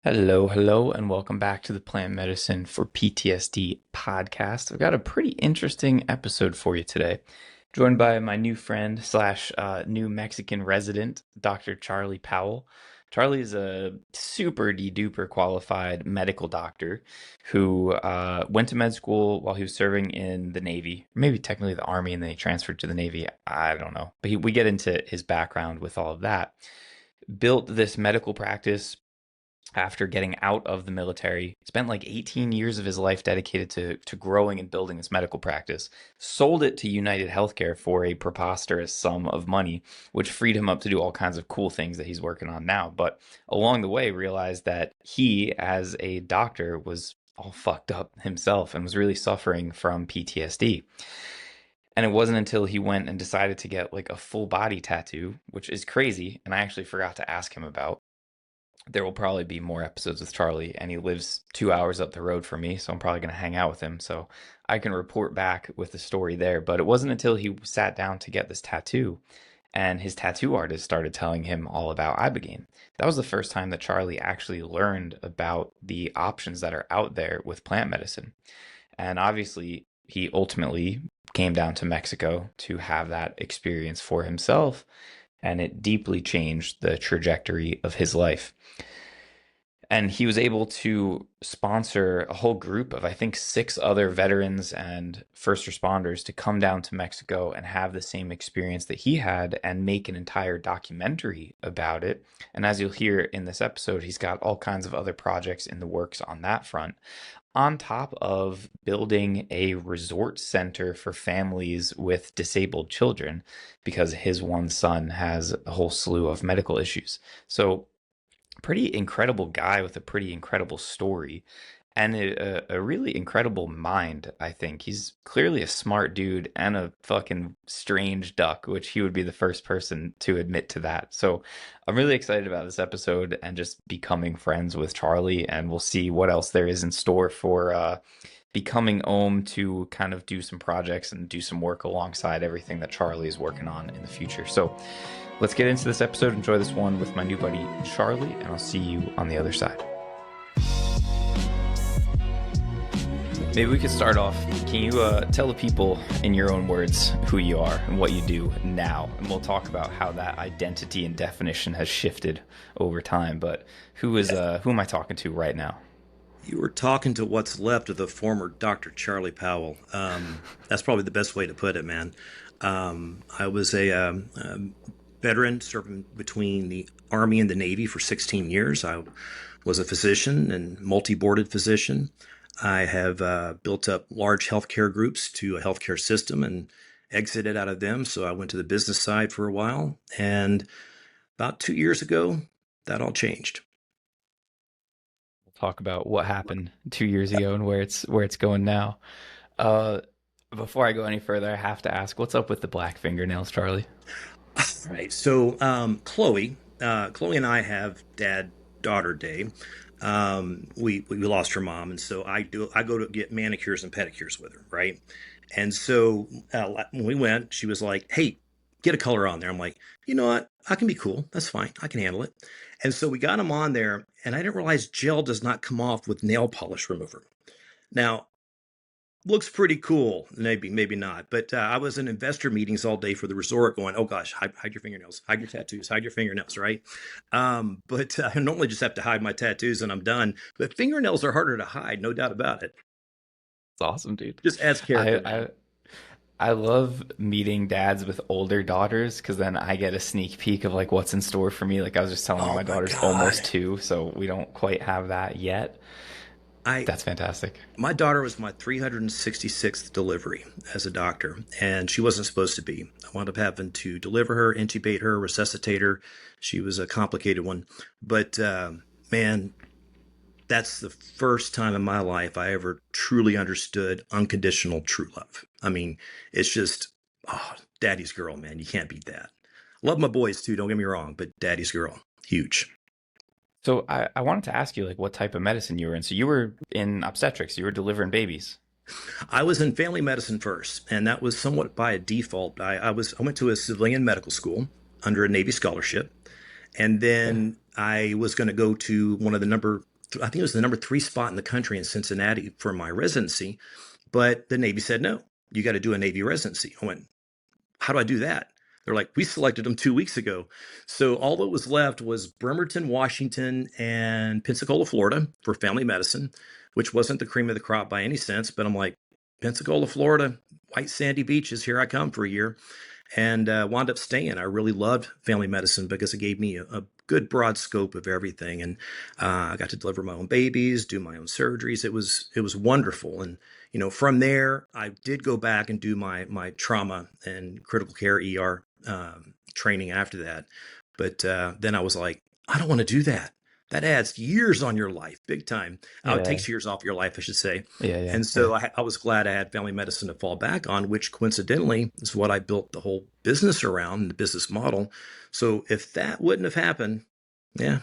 Hello, hello, and welcome back to the Plant Medicine for PTSD podcast. I've got a pretty interesting episode for you today. Joined by my new friend slash new Mexican resident, Dr. Charlie Powell. Charlie is a super duper qualified medical doctor who went to med school while he was serving in the Navy, maybe technically the Army, and then he transferred to the Navy. I don't know, but we get into his background with all of that. Built this medical practice after getting out of the military, spent like 18 years of his life dedicated to growing and building this medical practice, sold it to United Healthcare for a preposterous sum of money, which freed him up to do all kinds of cool things that he's working on now. But along the way, realized that he, as a doctor, was all fucked up himself and was really suffering from PTSD. And it wasn't until he went and decided to get like a full body tattoo, which is crazy, and I actually forgot to ask him about. There will probably be more episodes with Charlie, and he lives 2 hours up the road from me, so I'm probably going to hang out with him so I can report back with the story there. But it wasn't until he sat down to get this tattoo and his tattoo artist started telling him all about Ibogaine. That was the first time that Charlie actually learned about the options that are out there with plant medicine. And obviously, he ultimately came down to Mexico to have that experience for himself, and it deeply changed the trajectory of his life. And he was able to sponsor a whole group of, I think, 6 other veterans and first responders to come down to Mexico and have the same experience that he had and make an entire documentary about it. And as you'll hear in this episode, he's got all kinds of other projects in the works on that front, on top of building a resort center for families with disabled children because his one son has a whole slew of medical issues. So, pretty incredible guy with a pretty incredible story and a really incredible mind, I think. He's clearly a smart dude and a fucking strange duck, which he would be the first person to admit to that. So I'm really excited about this episode and just becoming friends with Charlie, and we'll see what else there is in store for becoming Ohm to kind of do some projects and do some work alongside everything that Charlie is working on in the future. So let's get into this episode. Enjoy this one with my new buddy Charlie, and I'll see you on the other side. Maybe we could start off. Can you tell the people in your own words who you are and what you do now? And we'll talk about how that identity and definition has shifted over time. But who am I talking to right now? You were talking to what's left of the former Dr. Charlie Powell. That's probably the best way to put it, man. I was a veteran serving between the Army and the Navy for 16 years. I was a physician and multi-boarded physician. I have built up large healthcare groups to a healthcare system and exited out of them. So I went to the business side for a while. And about 2 years ago, that all changed. We'll talk about what happened 2 years ago and where it's going now. Uh, Before I go any further, I have to ask, what's up with the black fingernails, Charlie? Right. So Chloe and I have dad-daughter day. We lost her mom, and so I go to get manicures and pedicures with her, right? And so when we went, she was like, "Hey, get a color on there." I'm like, "You know what? I can be cool. That's fine. I can handle it." And so we got them on there, and I didn't realize gel does not come off with nail polish remover. Now, looks pretty cool. Maybe not. But I was in investor meetings all day for the resort going, oh gosh, hide your fingernails, hide your tattoos, hide your fingernails, right? But I normally just have to hide my tattoos and I'm done. But fingernails are harder to hide, no doubt about it. It's awesome, dude. Just adds character, I man. I, I love meeting dads with older daughters because then I get a sneak peek of like what's in store for me. Like I was just telling you, Oh my my daughter's God. almost 2, so we don't quite have that yet. I That's fantastic. My daughter was my 366th delivery as a doctor, and she wasn't supposed to be. I wound up having to deliver her, intubate her, resuscitate her. She was a complicated one. But man, that's the first time in my life I ever truly understood unconditional true love. I mean, it's just, oh, daddy's girl, man. You can't beat that. Love my boys too, don't get me wrong, but daddy's girl, huge. So I wanted to ask you like what type of medicine you were in. So you were in obstetrics, you were delivering babies. I was in family medicine first, and that was somewhat by a default. I went to a civilian medical school under a Navy scholarship, and Okay. then I was going to go to one of the number I think it was the number 3 spot in the country in Cincinnati for my residency. But the Navy said, no, you got to do a Navy residency. I went, how do I do that? They're like, we selected them 2 weeks ago. So all that was left was Bremerton, Washington, and Pensacola, Florida for family medicine, which wasn't the cream of the crop by any sense. But I'm like, Pensacola, Florida, white sandy beaches, here I come for a year. And wound up staying. I really loved family medicine because it gave me a good broad scope of everything. And I got to deliver my own babies, do my own surgeries. It was wonderful. And from there, I did go back and do my trauma and critical care ER training after that. But then I was like, I don't want to do that. That adds years on your life, big time. It Yeah. takes years off your life, I should say. Yeah. Yeah. And Yeah. so I was glad I had family medicine to fall back on, which coincidentally is what I built the whole business around, the business model. So if that wouldn't have happened, yeah.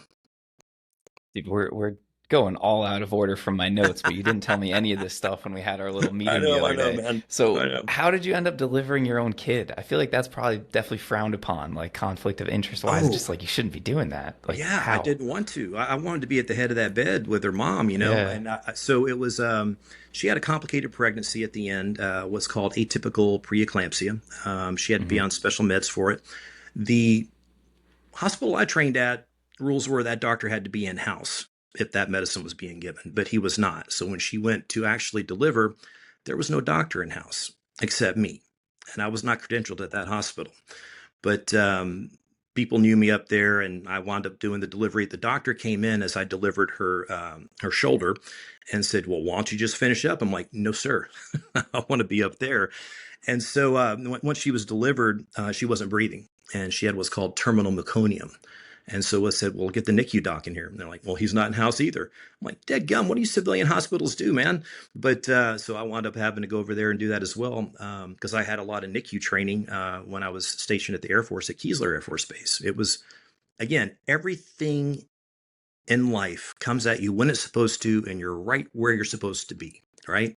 Dude, we're going all out of order from my notes, but you didn't tell me any of this stuff when we had our little meeting the I other know, day. man. I So, know. how did you end up delivering your own kid? I feel like that's probably definitely frowned upon, like conflict of interest wise. Oh, Just like you shouldn't be doing that. Like yeah, I how? didn't want to. I wanted to be at the head of that bed with her mom, Yeah. and so it was. She had a complicated pregnancy at the end, what's called atypical preeclampsia. She had to be Hmm. on special meds for it. The hospital I trained at, rules were that doctor had to be in house if that medicine was being given, but he was not. So when she went to actually deliver, there was no doctor in house except me, and I was not credentialed at that hospital. But people knew me up there, and I wound up doing the delivery. The doctor came in as I delivered her shoulder, and said, "Well, why don't you just finish up?" I'm like, "No, sir, I want to be up there." And so once she was delivered, she wasn't breathing, and she had what's called terminal meconium. And so I said, "Well, get the NICU doc in here." And they're like, "Well, he's not in house either." I'm like, "Dead gum, what do you civilian hospitals do, man?" But so I wound up having to go over there and do that as well, because I had a lot of NICU training when I was stationed at the Air Force at Keesler Air Force Base. It was, again, everything in life comes at you when it's supposed to, and you're right where you're supposed to be, right?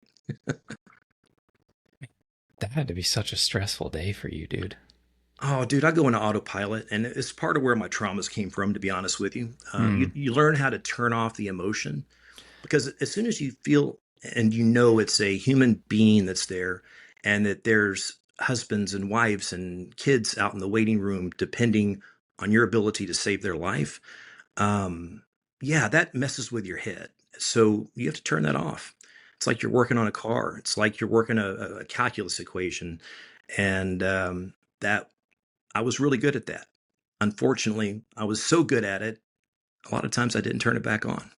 That had to be such a stressful day for you, dude. Oh, dude, I go into autopilot, and it's part of where my traumas came from, to be honest with you. Hmm. You learn how to turn off the emotion because as soon as you feel and it's a human being that's there, and that there's husbands and wives and kids out in the waiting room depending on your ability to save their life, um, yeah, that messes with your head. So you have to turn that off. It's like you're working on a car. It's like you're working a calculus equation, and that I was really good at that. Unfortunately, I was so good at it, a lot of times I didn't turn it back on.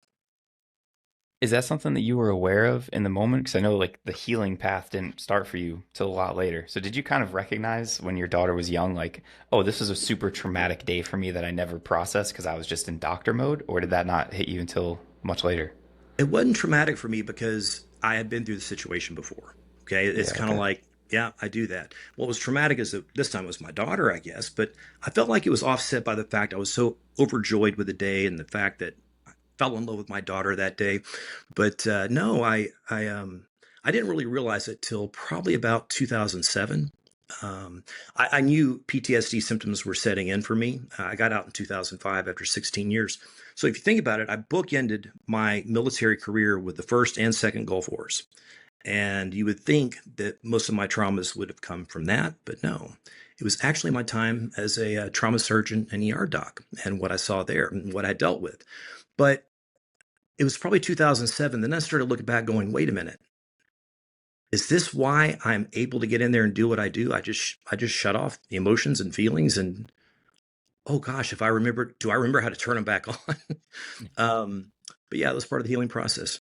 Is that something that you were aware of in the moment? Because I know like the healing path didn't start for you till a lot later. So did you kind of recognize when your daughter was young, like, oh, this is a super traumatic day for me that I never processed because I was just in doctor mode? Or did that not hit you until much later? It wasn't traumatic for me because I had been through the situation before. Okay. It's Yeah, kind of okay. like, yeah, I do that. What was traumatic is that this time it was my daughter, I guess, but I felt like it was offset by the fact I was so overjoyed with the day and the fact that I fell in love with my daughter that day. But no, I didn't really realize it till probably about 2007. I knew PTSD symptoms were setting in for me. I got out in 2005 after 16 years. So if you think about it, I bookended my military career with the first and second Gulf Wars. And you would think that most of my traumas would have come from that, but no. It was actually my time as a trauma surgeon and ER doc and what I saw there and what I dealt with. But it was probably 2007. Then I started looking back going, wait a minute. Is this why I'm able to get in there and do what I do? I just shut off the emotions and feelings, and oh gosh, if I remember, do I remember how to turn them back on? um, but yeah, that was part of the healing process.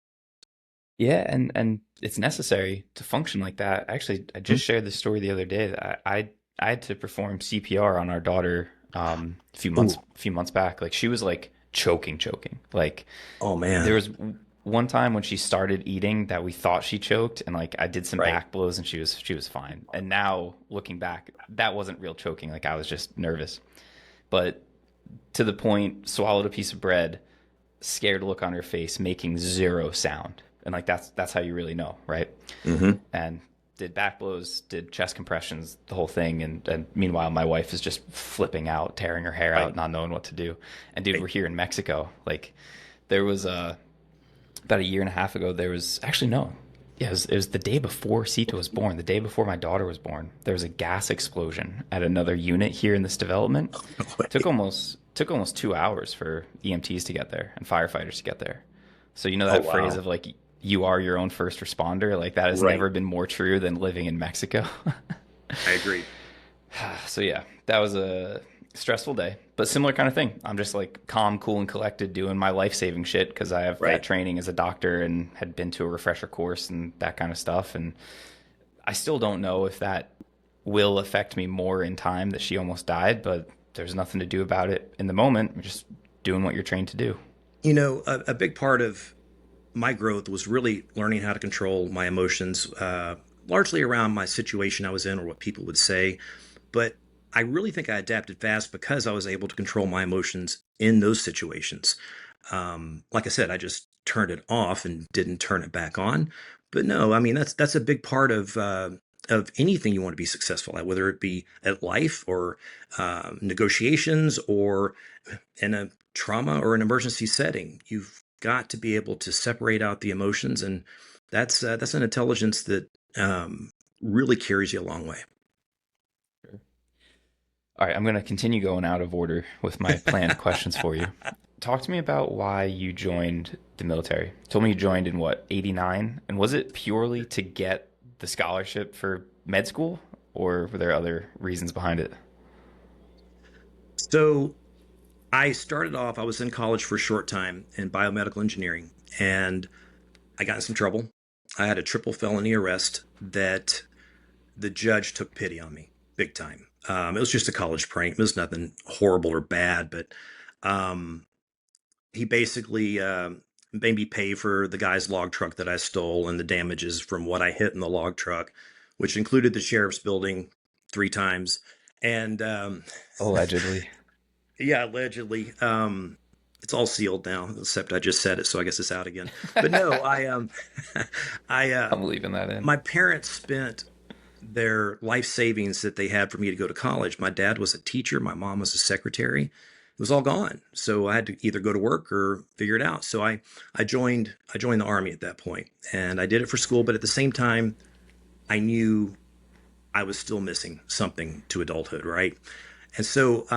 Yeah, and it's necessary to function like that. Actually, I Hmm? just shared this story the other day that I had to perform CPR on our daughter Ooh, a few months back. Like she was like choking. Like oh there man, was one time when she started eating that we thought she choked, and like I did some right. back blows and she was fine. And now looking back, that wasn't real choking. Like I was just nervous. But to the point, swallowed a piece of bread, scared look on her face, making zero sound. And like that's how you really know, right? Hmm. And did back blows, did chest compressions, the whole thing. And meanwhile, my wife is just flipping out, tearing her hair out, Right, not knowing what to do. And dude, right, we're here in Mexico. Like there was about a year and a half ago, there was actually no. Yeah, it was the day before Sita was born, the day before my daughter was born. There was a gas explosion at another unit here in this development. No Took way. almost 2 hours for EMTs to get there and firefighters to get there. So you know Oh, that phrase wow. of like you are your own first responder, like that has Right. never been more true than living in Mexico. I agree. So yeah, that was a stressful day, but similar kind of thing. I'm just like calm, cool, and collected doing my life saving shit because I have that Right. training as a doctor and had been to a refresher course and that kind of stuff. And I still don't know if that will affect me more in time that she almost died, but there's nothing to do about it in the moment. You're just doing what you're trained to do. A big part of my growth was really learning how to control my emotions, largely around my situation I was in or what people would say. But I really think I adapted fast because I was able to control my emotions in those situations. Like I said, I just turned it off and didn't turn it back on. But no, I mean that's a big part of anything you want to be successful at, whether it be at life or negotiations or in a trauma or an emergency setting. You've got to be able to separate out the emotions, and that's an intelligence that really carries you a long way. All right, I'm going to continue going out of order with my planned questions for you. Talk to me about why you joined the military. You told me you joined in what, 89? And was it purely to get the scholarship for med school, or were there other reasons behind it? So I started off, I was in college for a short time in biomedical engineering, and I got in some trouble. I had a triple felony arrest that the judge took pity on me big time. It was just a college prank. It was nothing horrible or bad, but um, he basically made me pay for the guy's log truck that I stole and the damages from what I hit in the log truck, which included the sheriff's building 3 times. And Allegedly. yeah, allegedly. It's all sealed now, except I just said it, so I guess it's out again. But no, I, I'm leaving that in. my parents spent their life savings that they had for me to go to college. My dad was a teacher, my mom was a secretary. It was all gone. So I had to either go to work or figure it out. So I joined the army at that point, and I did it for school, but at the same time I knew I was still missing something to adulthood, right? And so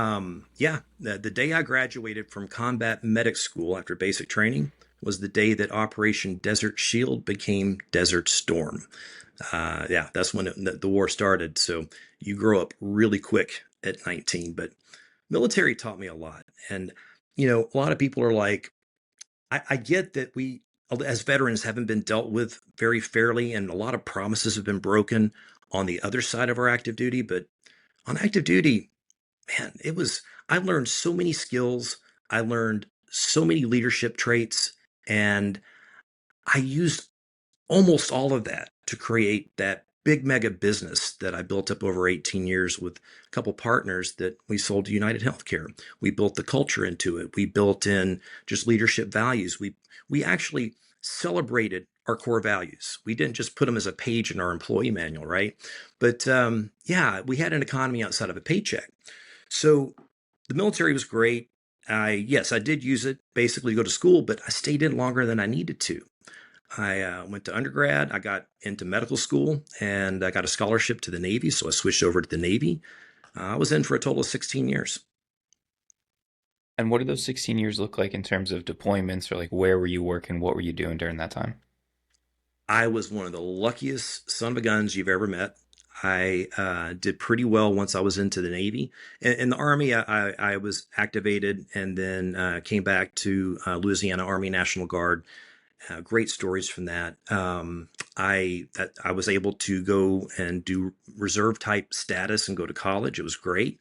yeah, the day I graduated from combat medic school after basic training was the day that Operation Desert Shield became Desert Storm. Yeah, that's when the war started. So you grow up really quick at 19. But military taught me a lot. And, a lot of people are like, I get that we, as veterans, haven't been dealt with very fairly, and a lot of promises have been broken on the other side of our active duty. But on active duty, man, I learned so many skills. I learned so many leadership traits, and I used almost all of that to create that big mega business that I built up over 18 years with a couple partners that we sold to United Healthcare. We built the culture into it. We built in just leadership values. We actually celebrated our core values. We didn't just put them as a page in our employee manual, right? But yeah, we had an economy outside of a paycheck. So the military was great. Yes, I did use it basically to go to school, but I stayed in longer than I needed to. I went to undergrad. I got into medical school and I got a scholarship to the Navy. So I switched over to the Navy. I was in for a total of 16 years. And what did those 16 years look like in terms of deployments, or like where were you working? What were you doing during that time? I was one of the luckiest son of a guns you've ever met. I did pretty well once I was into the Navy. In the Army, I was activated and then came back to Louisiana Army National Guard. Great stories from that. I was able to go and do reserve type status and go to college. It was great.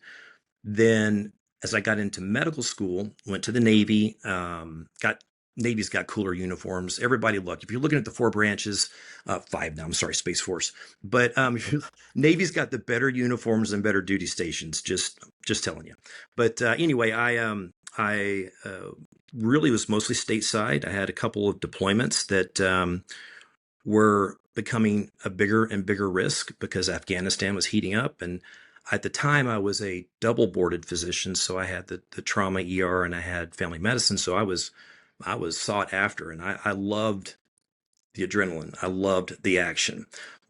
Then, as I got into medical school, went to the Navy. Got Navy's got cooler uniforms. Everybody, look, if you're looking at the four branches, five now. I'm sorry, Space Force, but Navy's got the better uniforms and better duty stations. Just telling you. But anyway, I really was mostly stateside. I had a couple of deployments that were becoming a bigger and bigger risk because Afghanistan was heating up. And at the time, I was a double boarded physician. So I had the trauma ER and I had family medicine. So I was I was sought after, and I loved the adrenaline. I loved the action,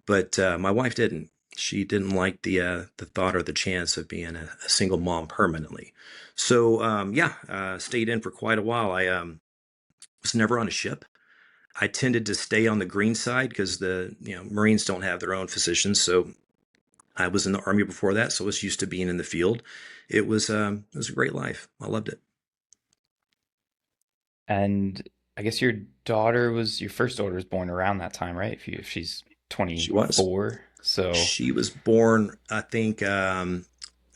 but my wife didn't. She didn't like the thought or the chance of being a single mom permanently. So yeah, stayed in for quite a while. I was never on a ship. I tended to stay on the green side because the Marines don't have their own physicians. So I was in the Army before that, so I was used to being in the field. It was a great life. I loved it. And I guess your first daughter was born around that time, right? If she's She was. 24. So, She was born, I think,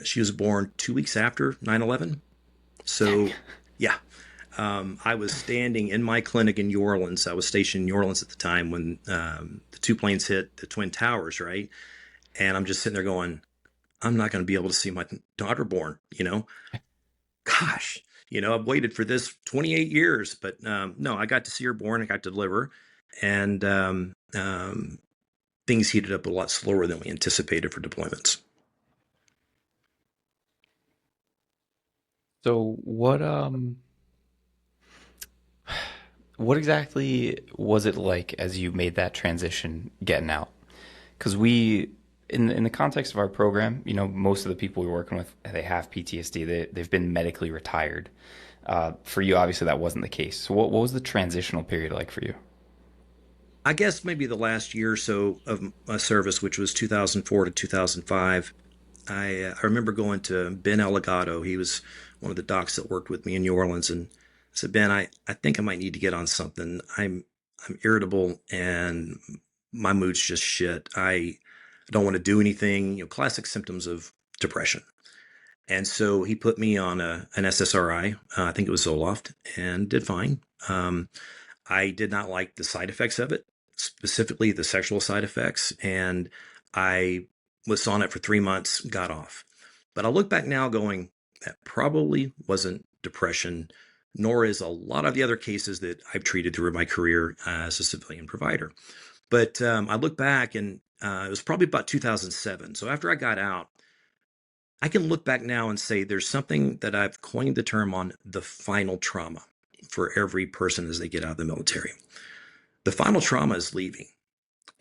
she was born 2 weeks after 9/11. dang. So, yeah, I was standing in my clinic in New Orleans. I was stationed in New Orleans at the time when the two planes hit the Twin Towers, right? And I'm just sitting there going, I'm not going to be able to see my daughter born, Gosh, I've waited for this 28 years, but no, I got to see her born. I got to deliver. And things heated up a lot slower than we anticipated for deployments. So what exactly was it like as you made that transition getting out? Because in the context of our program, most of the people we're working with, they have PTSD. They've been medically retired. For you, obviously, that wasn't the case. So what was the transitional period like for you? I guess maybe the last year or so of my service, which was 2004 to 2005, I remember going to Ben Elagato. He was one of the docs that worked with me in New Orleans, and I said, Ben, I think I might need to get on something. I'm irritable and my mood's just shit. I don't want to do anything. Classic symptoms of depression. And so he put me on an SSRI. I think it was Zoloft, and did fine. I did not like the side effects of it, specifically the sexual side effects. And I was on it for 3 months, got off. But I look back now going, that probably wasn't depression, nor is a lot of the other cases that I've treated through my career as a civilian provider. But I look back and it was probably about 2007. So after I got out, I can look back now and say there's something that I've coined the term on the final trauma for every person as they get out of the military. The final trauma is leaving,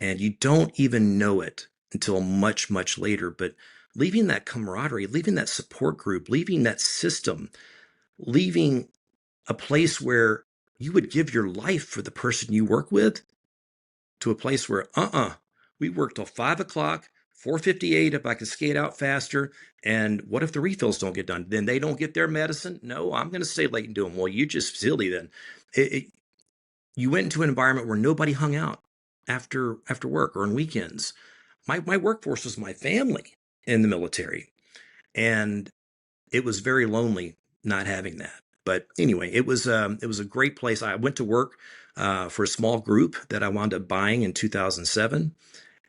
and you don't even know it until much, much later. But leaving that camaraderie, leaving that support group, leaving that system, leaving a place where you would give your life for the person you work with, to a place where, we work till 5 o'clock, 4:58 if I can skate out faster. And what if the refills don't get done? Then they don't get their medicine? No, I'm going to stay late and do them. Well, you just silly then. It, you went into an environment where nobody hung out after work or on weekends. My workforce was my family in the military, and it was very lonely not having that. But anyway, it was a great place. I went to work for a small group that I wound up buying in 2007,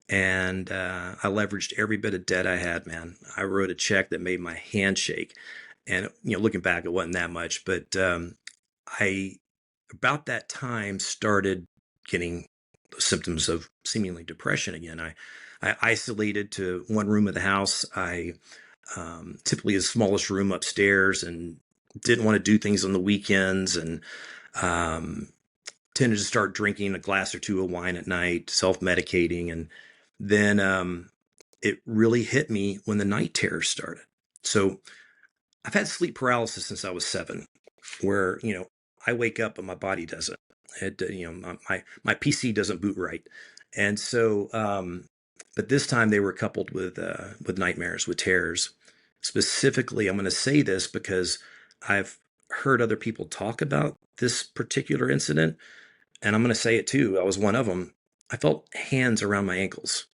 and I leveraged every bit of debt I had. Man, I wrote a check that made my hand shake, and looking back, it wasn't that much, but I about that time started getting symptoms of seemingly depression again. I isolated to one room of the house. I typically the smallest room upstairs, and didn't want to do things on the weekends, and um, tended to start drinking a glass or two of wine at night, self-medicating. And then it really hit me when the night terrors started. So I've had sleep paralysis since I was 7, where I wake up but my body doesn't. My PC doesn't boot right, and so but this time they were coupled with nightmares, with terrors. Specifically, I'm going to say this because I've heard other people talk about this particular incident, and I'm going to say it too. I was one of them. I felt hands around my ankles,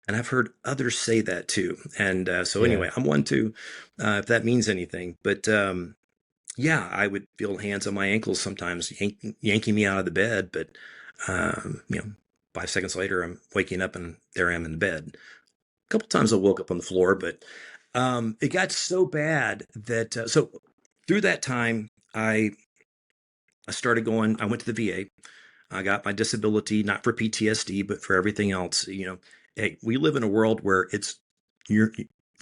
and I've heard others say that too. And so Yeah. anyway, I'm one too, if that means anything. But yeah, I would feel hands on my ankles sometimes, yanking me out of the bed. But um, you know, 5 seconds later, I'm waking up and there I am in the bed. A couple times I woke up on the floor, but it got so bad that so through that time, I started going. I went to the VA. I got my disability, not for PTSD, but for everything else. Hey, we live in a world where it's you're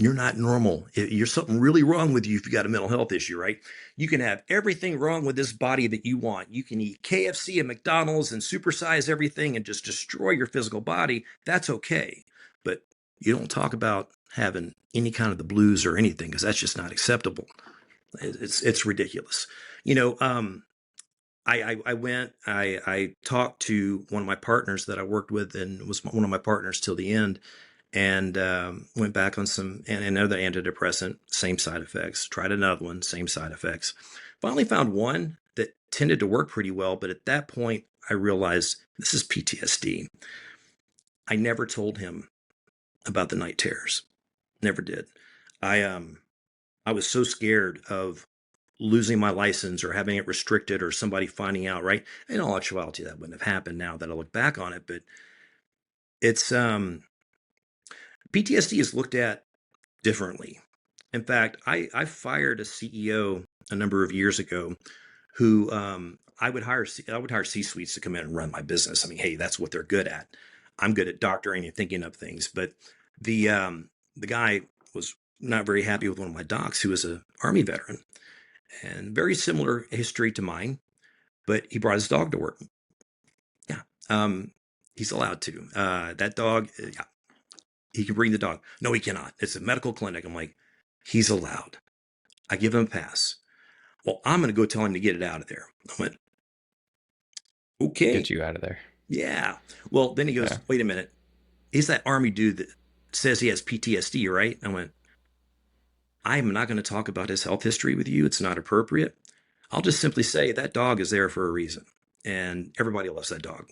You're not normal. You're something really wrong with you if you got a mental health issue, right? You can have everything wrong with this body that you want. You can eat KFC and McDonald's and supersize everything and just destroy your physical body. That's okay. But you don't talk about having any kind of the blues or anything because that's just not acceptable. It's ridiculous. You know, I talked to one of my partners that I worked with and was one of my partners till the end, and went back on some and another antidepressant, same side effects. Tried another one, same side effects. Finally found one that tended to work pretty well, but at that point I realized this is PTSD. I never told him about the night terrors. Never did. I was so scared of losing my license or having it restricted or somebody finding out, right? In all actuality, that wouldn't have happened now that I look back on it, but it's PTSD is looked at differently. In fact, I fired a CEO a number of years ago who I would hire C-suites to come in and run my business. I mean, hey, that's what they're good at. I'm good at doctoring and thinking of things, but the guy was not very happy with one of my docs who was an Army veteran and very similar history to mine, but he brought his dog to work. Yeah, he's allowed to. That dog, yeah, he can bring the dog. No, he cannot. It's a medical clinic. I'm like, he's allowed. I give him a pass. Well, I'm going to go tell him to get it out of there. I went, okay, Get you out of there. yeah. Well, then he Yeah. goes, wait a minute. He's that Army dude that says he has PTSD, right? I went, I'm not going to talk about his health history with you. It's not appropriate. I'll just simply say that dog is there for a reason. And everybody loves that dog.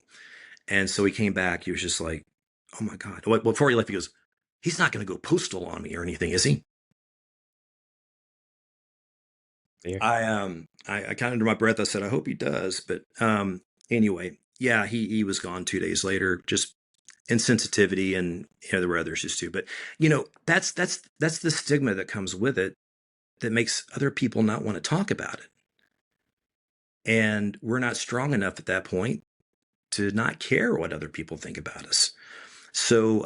And so he came back. He was just like, oh my God. Well, before he left, he goes, he's not going to go postal on me or anything, is he? Here. I kind of under my breath, I said, I hope he does. But anyway, yeah, he was gone 2 days later, just insensitivity, and there were other issues too. But that's the stigma that comes with it that makes other people not want to talk about it. And we're not strong enough at that point to not care what other people think about us. So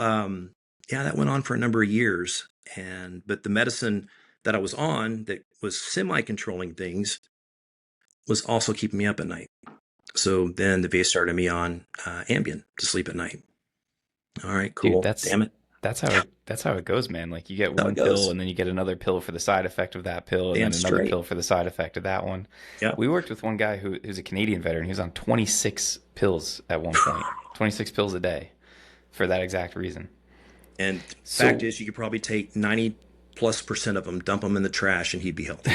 yeah, that went on for a number of years. But the medicine that I was on that was semi-controlling things was also keeping me up at night. So then the VA started me on Ambien to sleep at night. All right, Dude, cool. Damn it. that's how it goes, man. Like you get That's how it one pill goes. and then you get another pill for the side effect of that pill and Damn then another straight. pill for the side effect of that one. Yep. We worked with one guy who's a Canadian veteran. He was on 26 pills at one point. 26 pills a day for that exact reason. And fact So, is, you could probably take 90+% of them, dump them in the trash, and he'd be healthy.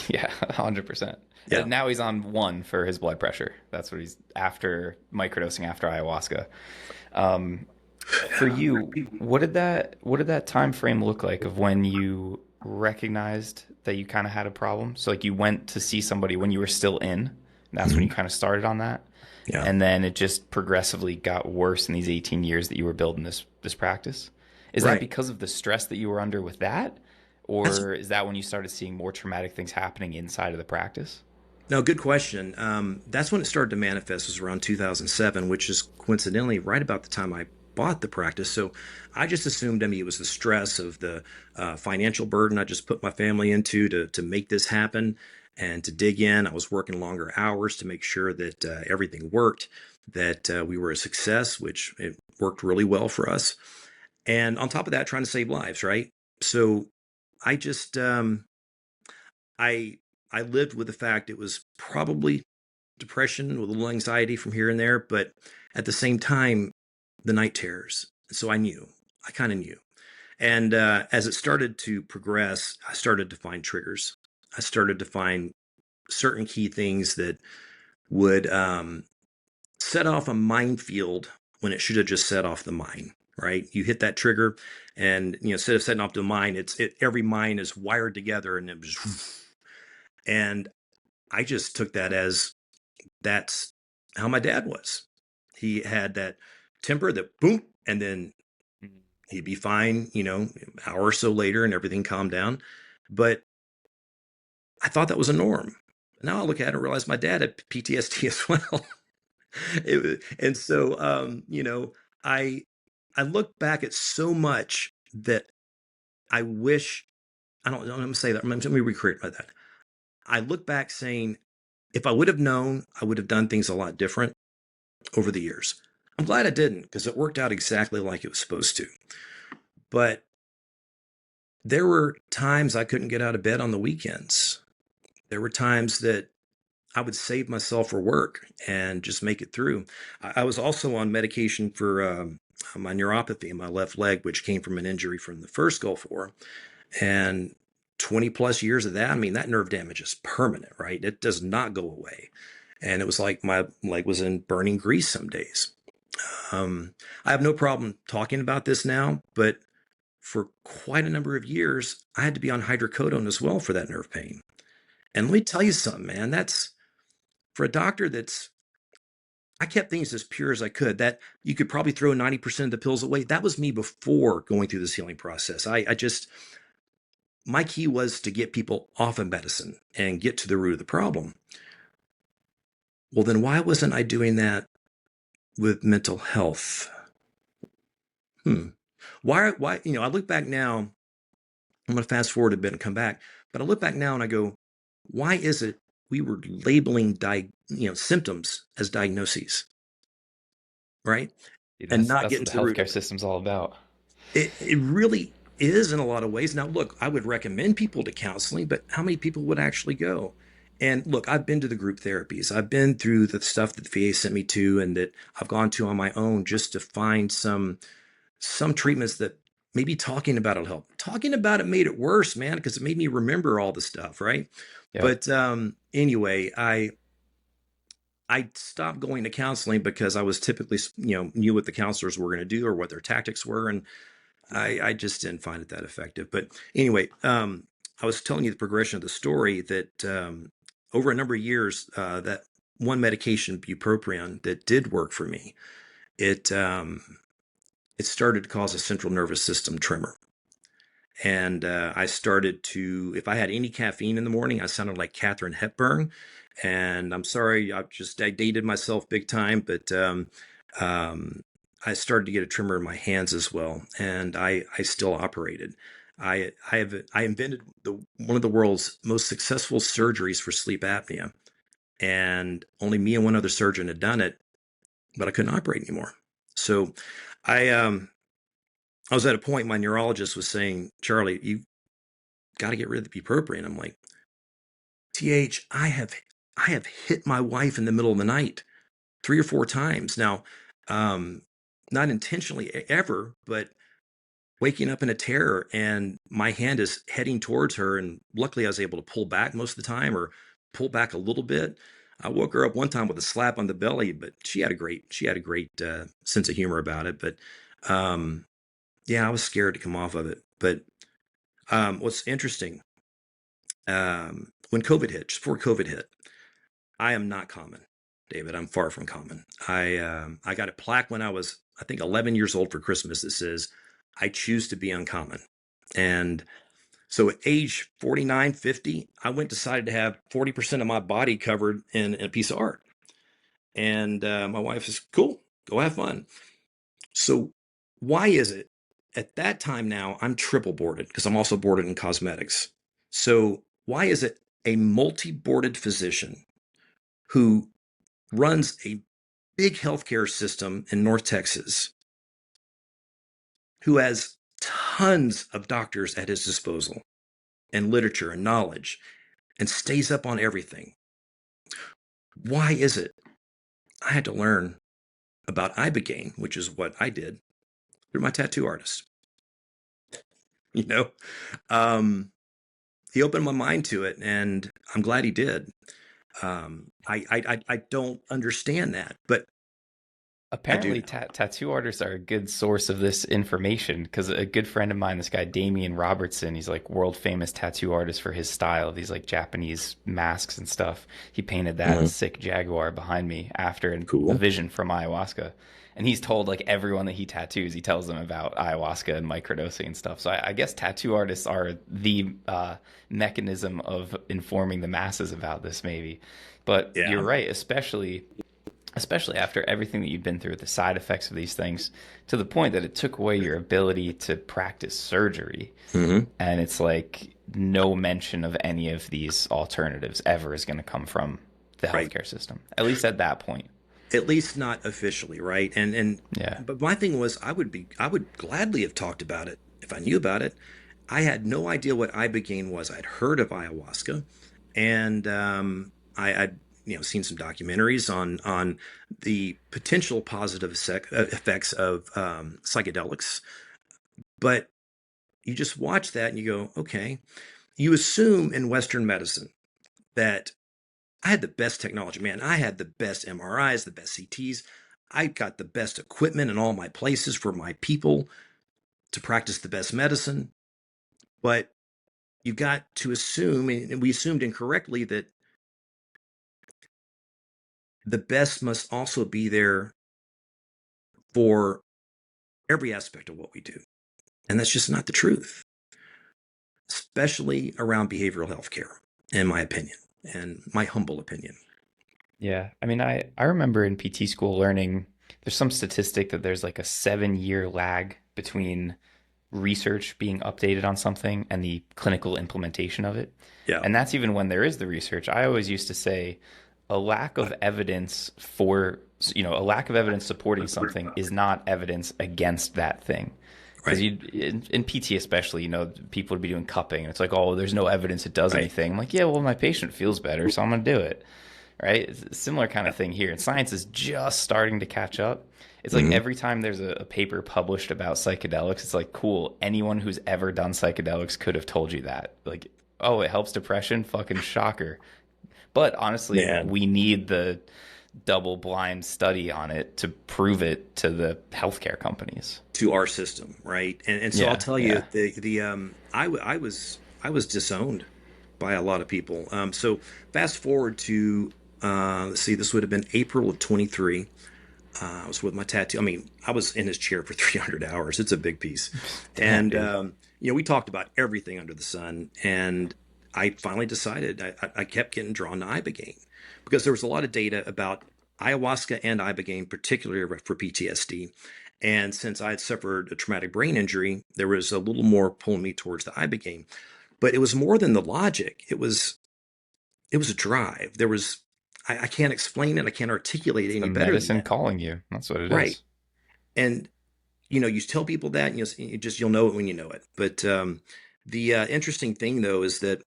yeah, 100%. Yeah. Now he's on one for his blood pressure. That's what he's after microdosing after ayahuasca. Um, for you, what did that time frame look like of when you recognized that you kind of had a problem? So like you went to see somebody when you were still in, and that's when Mhm. you kind of started on that, Yeah. and then it just progressively got worse in these 18 years that you were building this practice. Is that Right. because of the stress that you were under with that, That's or is that when you started seeing more traumatic things happening inside of the practice? no good question. That's when it started to manifest. Was around 2007, which is coincidentally right about the time I bought the practice. So I just assumed, I mean, it was the stress of the financial burden I just put my family into to make this happen and to dig in. I was working longer hours to make sure that everything worked, that we were a success, which it worked really well for us. And on top of that, trying to save lives, right? So I just I I lived with the fact it was probably depression with a little anxiety from here and there, but at the same time, the night terrors. So I knew, I kind of knew. And as it started to progress, I started to find triggers. I started to find certain key things that would set off a minefield when it should have just set off the mine. Right, you hit that trigger, and instead of setting off the mine, every mine is wired together, and it was, and I just took that as that's how my dad was. He had that temper that boom, and then he'd be fine, an hour or so later and everything calmed down. But I thought that was a norm. Now I look at it and realize my dad had PTSD as well. And so, I, I look back at so much that I wish, I don't, I'm going to say that. Let me recreate that. I look back saying, if I would have known, I would have done things a lot different over the years. I'm glad I didn't because it worked out exactly like it was supposed to. But there were times I couldn't get out of bed on the weekends. There were times that I would save myself for work and just make it through. I was also on medication for my neuropathy in my left leg, which came from an injury from the first Gulf War. And 20 plus years of that, I mean, that nerve damage is permanent, right? It does not go away. And it was like my leg was in burning grease some days. I have no problem talking about this now, but for quite a number of years, I had to be on hydrocodone as well for that nerve pain. And let me tell you something, man, that's for a doctor that's, I kept things as pure as I could. That you could probably throw 90% of the pills away. That was me before going through this healing process. I just, my key was to get people off of medicine and get to the root of the problem. Well, then why wasn't I doing that with mental health? Hmm. I look back now, I'm going to fast forward a bit and come back, but I look back now and I go, why is it we were labeling, symptoms as diagnoses, right? Dude, And not that's getting what the to the root healthcare of it. system's all about. It really is in a lot of ways. Now, look, I would recommend people to counseling, but how many people would actually go? And look, I've been to the group therapies. I've been through the stuff that the VA sent me to and that I've gone to on my own just to find some treatments that maybe talking about it helped. Talking about it made it worse, man, because it made me remember all the stuff, right? Yep. But anyway, I stopped going to counseling because I was typically, knew what the counselors were going to do or what their tactics were, and I just didn't find it that effective. But anyway, I was telling you the progression of the story that over a number of years, that one medication, bupropion, that did work for me, it it started to cause a central nervous system tremor. And I started to, if I had any caffeine in the morning, I sounded like Katharine Hepburn. And I'm sorry, I dated myself big time, but um, I started to get a tremor in my hands as well, and I still operated. I invented one of the world's most successful surgeries for sleep apnea, and only me and one other surgeon had done it, but I couldn't operate anymore. So I um, I was at a point my neurologist was saying, Charlie, you got to get rid of the bupropion. I'm like, TH, I have hit my wife in the middle of the night 3 or 4 times. Now, um, not intentionally ever, but waking up in a terror and my hand is heading towards her. And luckily I was able to pull back most of the time or pull back a little bit. I woke her up one time with a slap on the belly, but she had a great sense of humor about it. But um, yeah, I was scared to come off of it. But what's interesting, when COVID hit, just before COVID hit, I am not common, David. I'm far from common. I got a plaque when I was, I think, 11 years old for Christmas that says, I choose to be uncommon. And so at age 49, 50, I decided to have 40% of my body covered in a piece of art. And my wife is cool, go have fun. So why is it at that time now I'm triple boarded because I'm also boarded in cosmetics. So why is it a multi-boarded physician who runs a big healthcare system in North Texas, who has tons of doctors at his disposal and literature and knowledge and stays up on everything? Why is it I had to learn about Ibogaine, which is what I did through my tattoo artist? You know, um, he opened my mind to it, and I'm glad he did. I don't understand that, but I do Apparently, now. tattoo artists are a good source of this information because a good friend of mine, this guy Damian Robertson, he's like world famous tattoo artist for his style of these like Japanese masks and stuff. He painted that Mhm. sick jaguar behind me after a Cool. vision from ayahuasca. And he's told like everyone that he tattoos, he tells them about ayahuasca and microdosing and stuff. So I guess tattoo artists are the mechanism of informing the masses about this, maybe. But you're Yeah. right, especially especially after everything that you've been through with the side effects of these things, to the point that it took away your ability to practice surgery. Hmm. And it's like no mention of any of these alternatives ever is going to come from the Right. healthcare system, at least at that point. At least not officially, right? And Yeah. but my thing was I would gladly have talked about it if I knew about it. I had no idea what Ibogaine was. I'd heard of ayahuasca, and I'd seen some documentaries on the potential positive effects of psychedelics. But you just watch that and you go, okay. You assume in Western medicine that I had the best technology, man. I had the best MRIs, the best CTs. I got the best equipment in all my places for my people to practice the best medicine. But you got to assume, and we assumed incorrectly, that the best must also be there for every aspect of what we do. And that's just not the truth, especially around behavioral health care, in my opinion, and my humble opinion. Yeah. I mean, I remember in PT school learning there's some statistic that there's like a 7 year lag between research being updated on something and the clinical implementation of it. Yeah, And that's even when there is the research. I always used to say a lack of evidence for, a lack of evidence supporting something is not evidence against that thing. Because right, you, in PT especially, people would be doing cupping, and it's like, oh, there's no evidence it does right. anything. I'm like, yeah, well, my patient feels better, so I'm gonna do it, right? It's a similar kind of Yeah. thing here. And science is just starting to catch up. It's like Hmm. every time there's a paper published about psychedelics, it's like, cool, anyone who's ever done psychedelics could have told you that. Like, oh, it helps depression? Fucking shocker. But honestly, Man, we need the double blind study on it to prove it to the healthcare companies. to our system, right? And so I'll Yeah, tell you, yeah. I was disowned by a lot of people. So fast forward to let's see, this would have been April of 23. I was with my tattoo. I mean, I was in his chair for 300 hours. It's a big piece, Damn, and dude. we talked about everything under the sun. And I finally decided I kept getting drawn to ibogaine because there was a lot of data about ayahuasca and ibogaine, particularly for PTSD. And since I had suffered a traumatic brain injury, there was a little more pulling me towards the ibogaine. But it was more than the logic. It was a drive. There was I can't explain it. I can't articulate it It's the any better than medicine that. calling you. That's what it Right. is. And you tell people that, and you'll know it when you know it. But the interesting thing though is that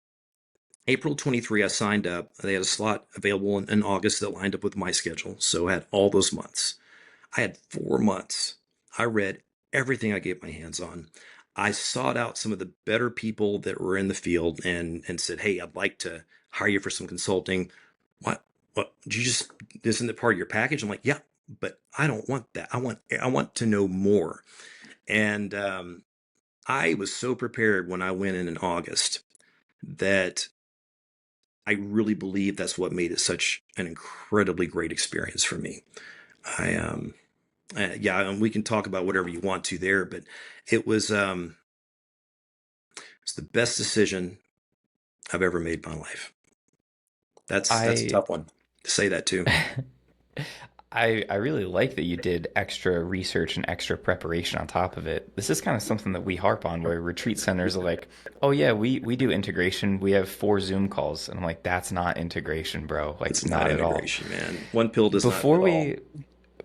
April 23, I signed up. They had a slot available in August that lined up with my schedule, so I had all those months. I had 4 months. I read everything I get my hands on. I sought out some of the better people that were in the field and said, "Hey, I'd like to hire you for some consulting." What? What? Did you just isn't it part of your package? I'm like, yeah, but I don't want that. I want to know more. And I was so prepared when I went in August that I really believe that's what made it such an incredibly great experience for me. I yeah, and we can talk about whatever you want to there, but it was it's the best decision I've ever made in my life. That's a I tough one to say that too. I really like that you did extra research and extra preparation on top of it. This is kind of something that we harp on where retreat centers are like, "Oh yeah, we do integration. We have 4 Zoom calls." And I'm like, "That's not integration, bro. It's Like not not at all." integration, man. One pill does not Before fit all. we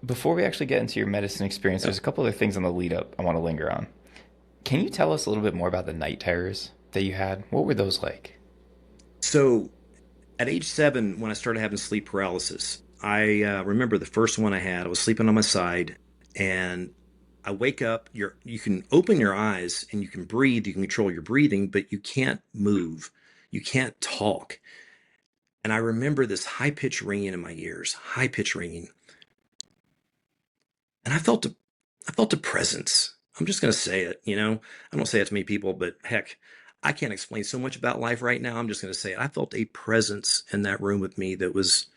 before we actually get into your medicine experience, Yeah. there's a couple other things on the lead up I want to linger on. Can you tell us a little bit more about the night terrors that you had? What were those like? So at age 7, when I started having sleep paralysis, I remember the first one I had. I was sleeping on my side, and I wake up. You can open your eyes and you can breathe. You can control your breathing, but you can't move. You can't talk. And I remember this high pitched ringing in my ears, high pitched ringing, and I felt a presence. I'm just gonna say it. I don't say it to many people, but heck, I can't explain so much about life right now. I'm just gonna say it. I felt a presence in that room with me that was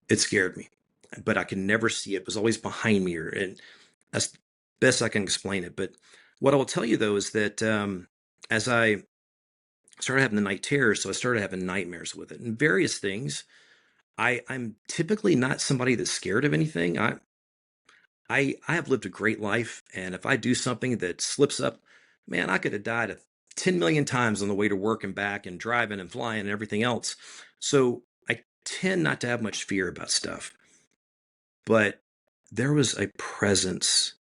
it scared me, but I could never see it. It was always behind me, and that's the best I can explain it. But what I will tell you though is that as I started having the night terrors, so I started having nightmares with it and various things. I'm typically not somebody that's scared of anything. I have lived a great life, and if I do something that slips up, man, I could have died 10 million times on the way to work and back, and driving and flying and everything else. So I tend not to have much fear about stuff. But there was a presence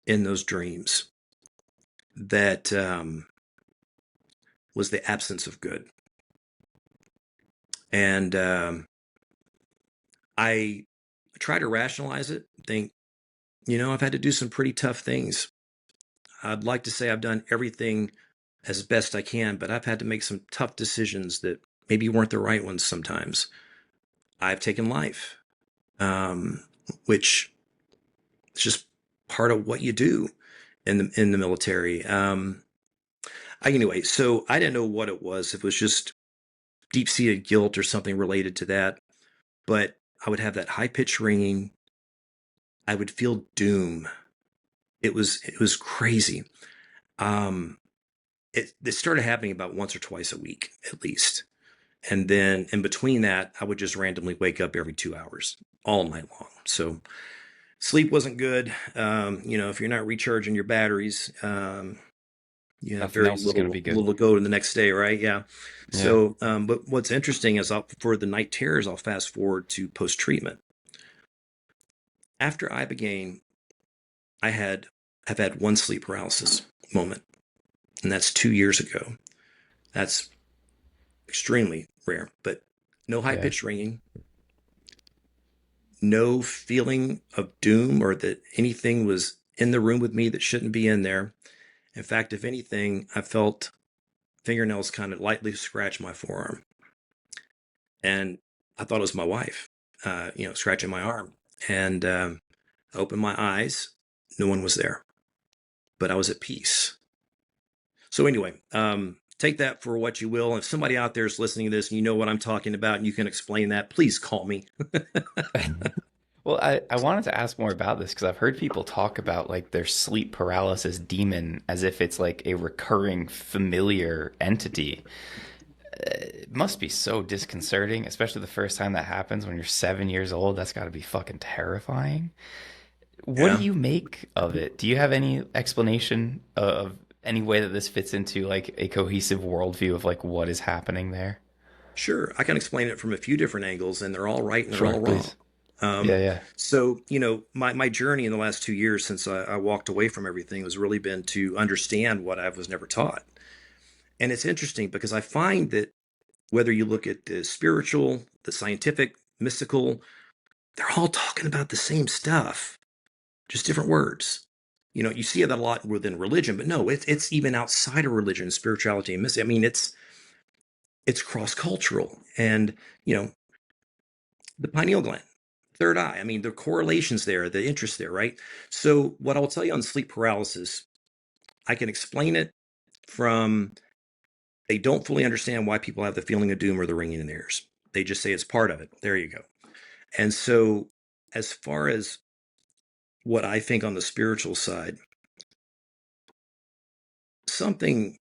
in those dreams that was the absence of good. And I try to rationalize it, think, I've had to do some pretty tough things. I'd like to say I've done everything as best I can, but I've had to make some tough decisions that maybe weren't the right ones sometimes. I've taken life, which is just part of what you do in the military. Anyway, so I didn't know what it was. If it was just deep seated guilt or something related to that, but I would have that high pitched ringing. I would feel doom. It was crazy. Um, it started happening about once or twice a week at least. And then in between that, I would just randomly wake up every 2 hours all night long. So sleep wasn't good. If you're not recharging your batteries, you have Nothing very else is going to little be good. little to go to the next day, right? Yeah. Yeah. So, but what's interesting is for the night terrors, I'll fast forward to post treatment. After Ibogaine, have had one sleep paralysis moment, and that's 2 years ago. That's extremely rare, but no high Yeah. pitched ringing, no feeling of doom or that anything was in the room with me that shouldn't be in there. In fact, if anything, I felt fingernails kind of lightly scratch my forearm. And I thought it was my wife, scratching my arm. And I opened my eyes. No one was there, but I was at peace. So anyway, take that for what you will. If somebody out there is listening to this and you know what I'm talking about and you can explain that, please call me. Well, I wanted to ask more about this because I've heard people talk about like their sleep paralysis demon as if it's like a recurring familiar entity. It must be so disconcerting, especially the first time that happens when you're 7 years old. That's got to be fucking terrifying. What do Yeah, you make of it? Do you have any explanation of any way that this fits into like a cohesive worldview of like what is happening there? sure. I can explain it from a few different angles, and they're all right and they're Sure, all wrong. please. Yeah, Um, yeah. so, my journey in the last 2 years since I walked away from everything has really been to understand what I was never taught. And it's interesting because I find that whether you look at the spiritual, the scientific, mystical, they're all talking about the same stuff, just different words. You see that a lot within religion, but no, it's even outside of religion, spirituality, and mystics. I mean, it's cross cultural, and you know the pineal gland, third eye. I mean, the correlations there, the interest there, right? So, what I'll tell you on sleep paralysis, I can explain it from they don't fully understand why people have the feeling of doom or the ringing in their ears. They just say it's part of it. There you go. And so, as far as what I think on the spiritual side, something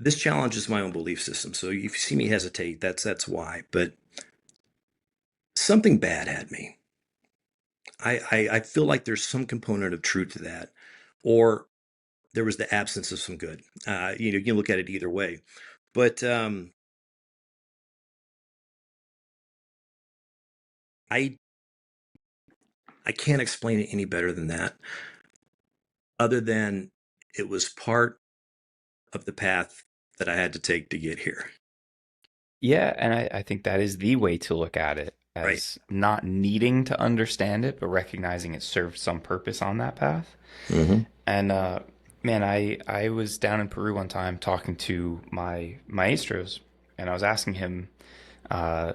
this challenges my own belief system. So if you see me hesitate, that's why. But something bad had me. I feel like there's some component of truth to that, or there was the absence of some good. You can look at it either way. But I I can't explain it any better than that, other than it was part of the path that I had to take to get here. Yeah, and I think that is the way to look at it Right. as not needing to understand it, but recognizing it served some purpose on that path. Hmm. And man, I was down in Peru one time talking to my maestros, and I was asking him, uh,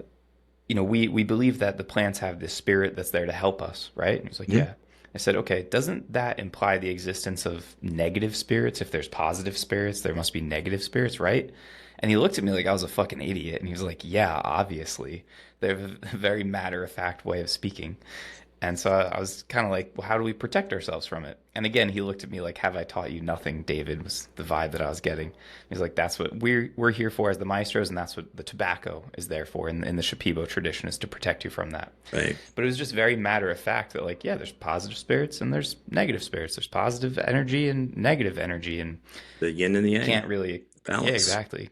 we believe that the plants have this spirit that's there to help us, right? And he's like, Hmm. yeah. I said, okay, doesn't that imply the existence of negative spirits? If there's positive spirits, there must be negative spirits, right? And he looked at me like I was a fucking idiot, and he was like, yeah, obviously. They have a very matter of fact way of speaking. And so I was kind of like, well, how do we protect ourselves from it? And again, he looked at me like, have I taught you nothing, David, was the vibe that I was getting. He's like, that's what we're here for as the maestros, and that's what the tobacco is there for in the Shipibo tradition, is to protect you from that. Right. But it was just very matter of fact that, like, yeah, there's positive spirits and there's negative spirits. There's positive energy and negative energy, and The yin and the you yang can't really, yeah, balance. exactly.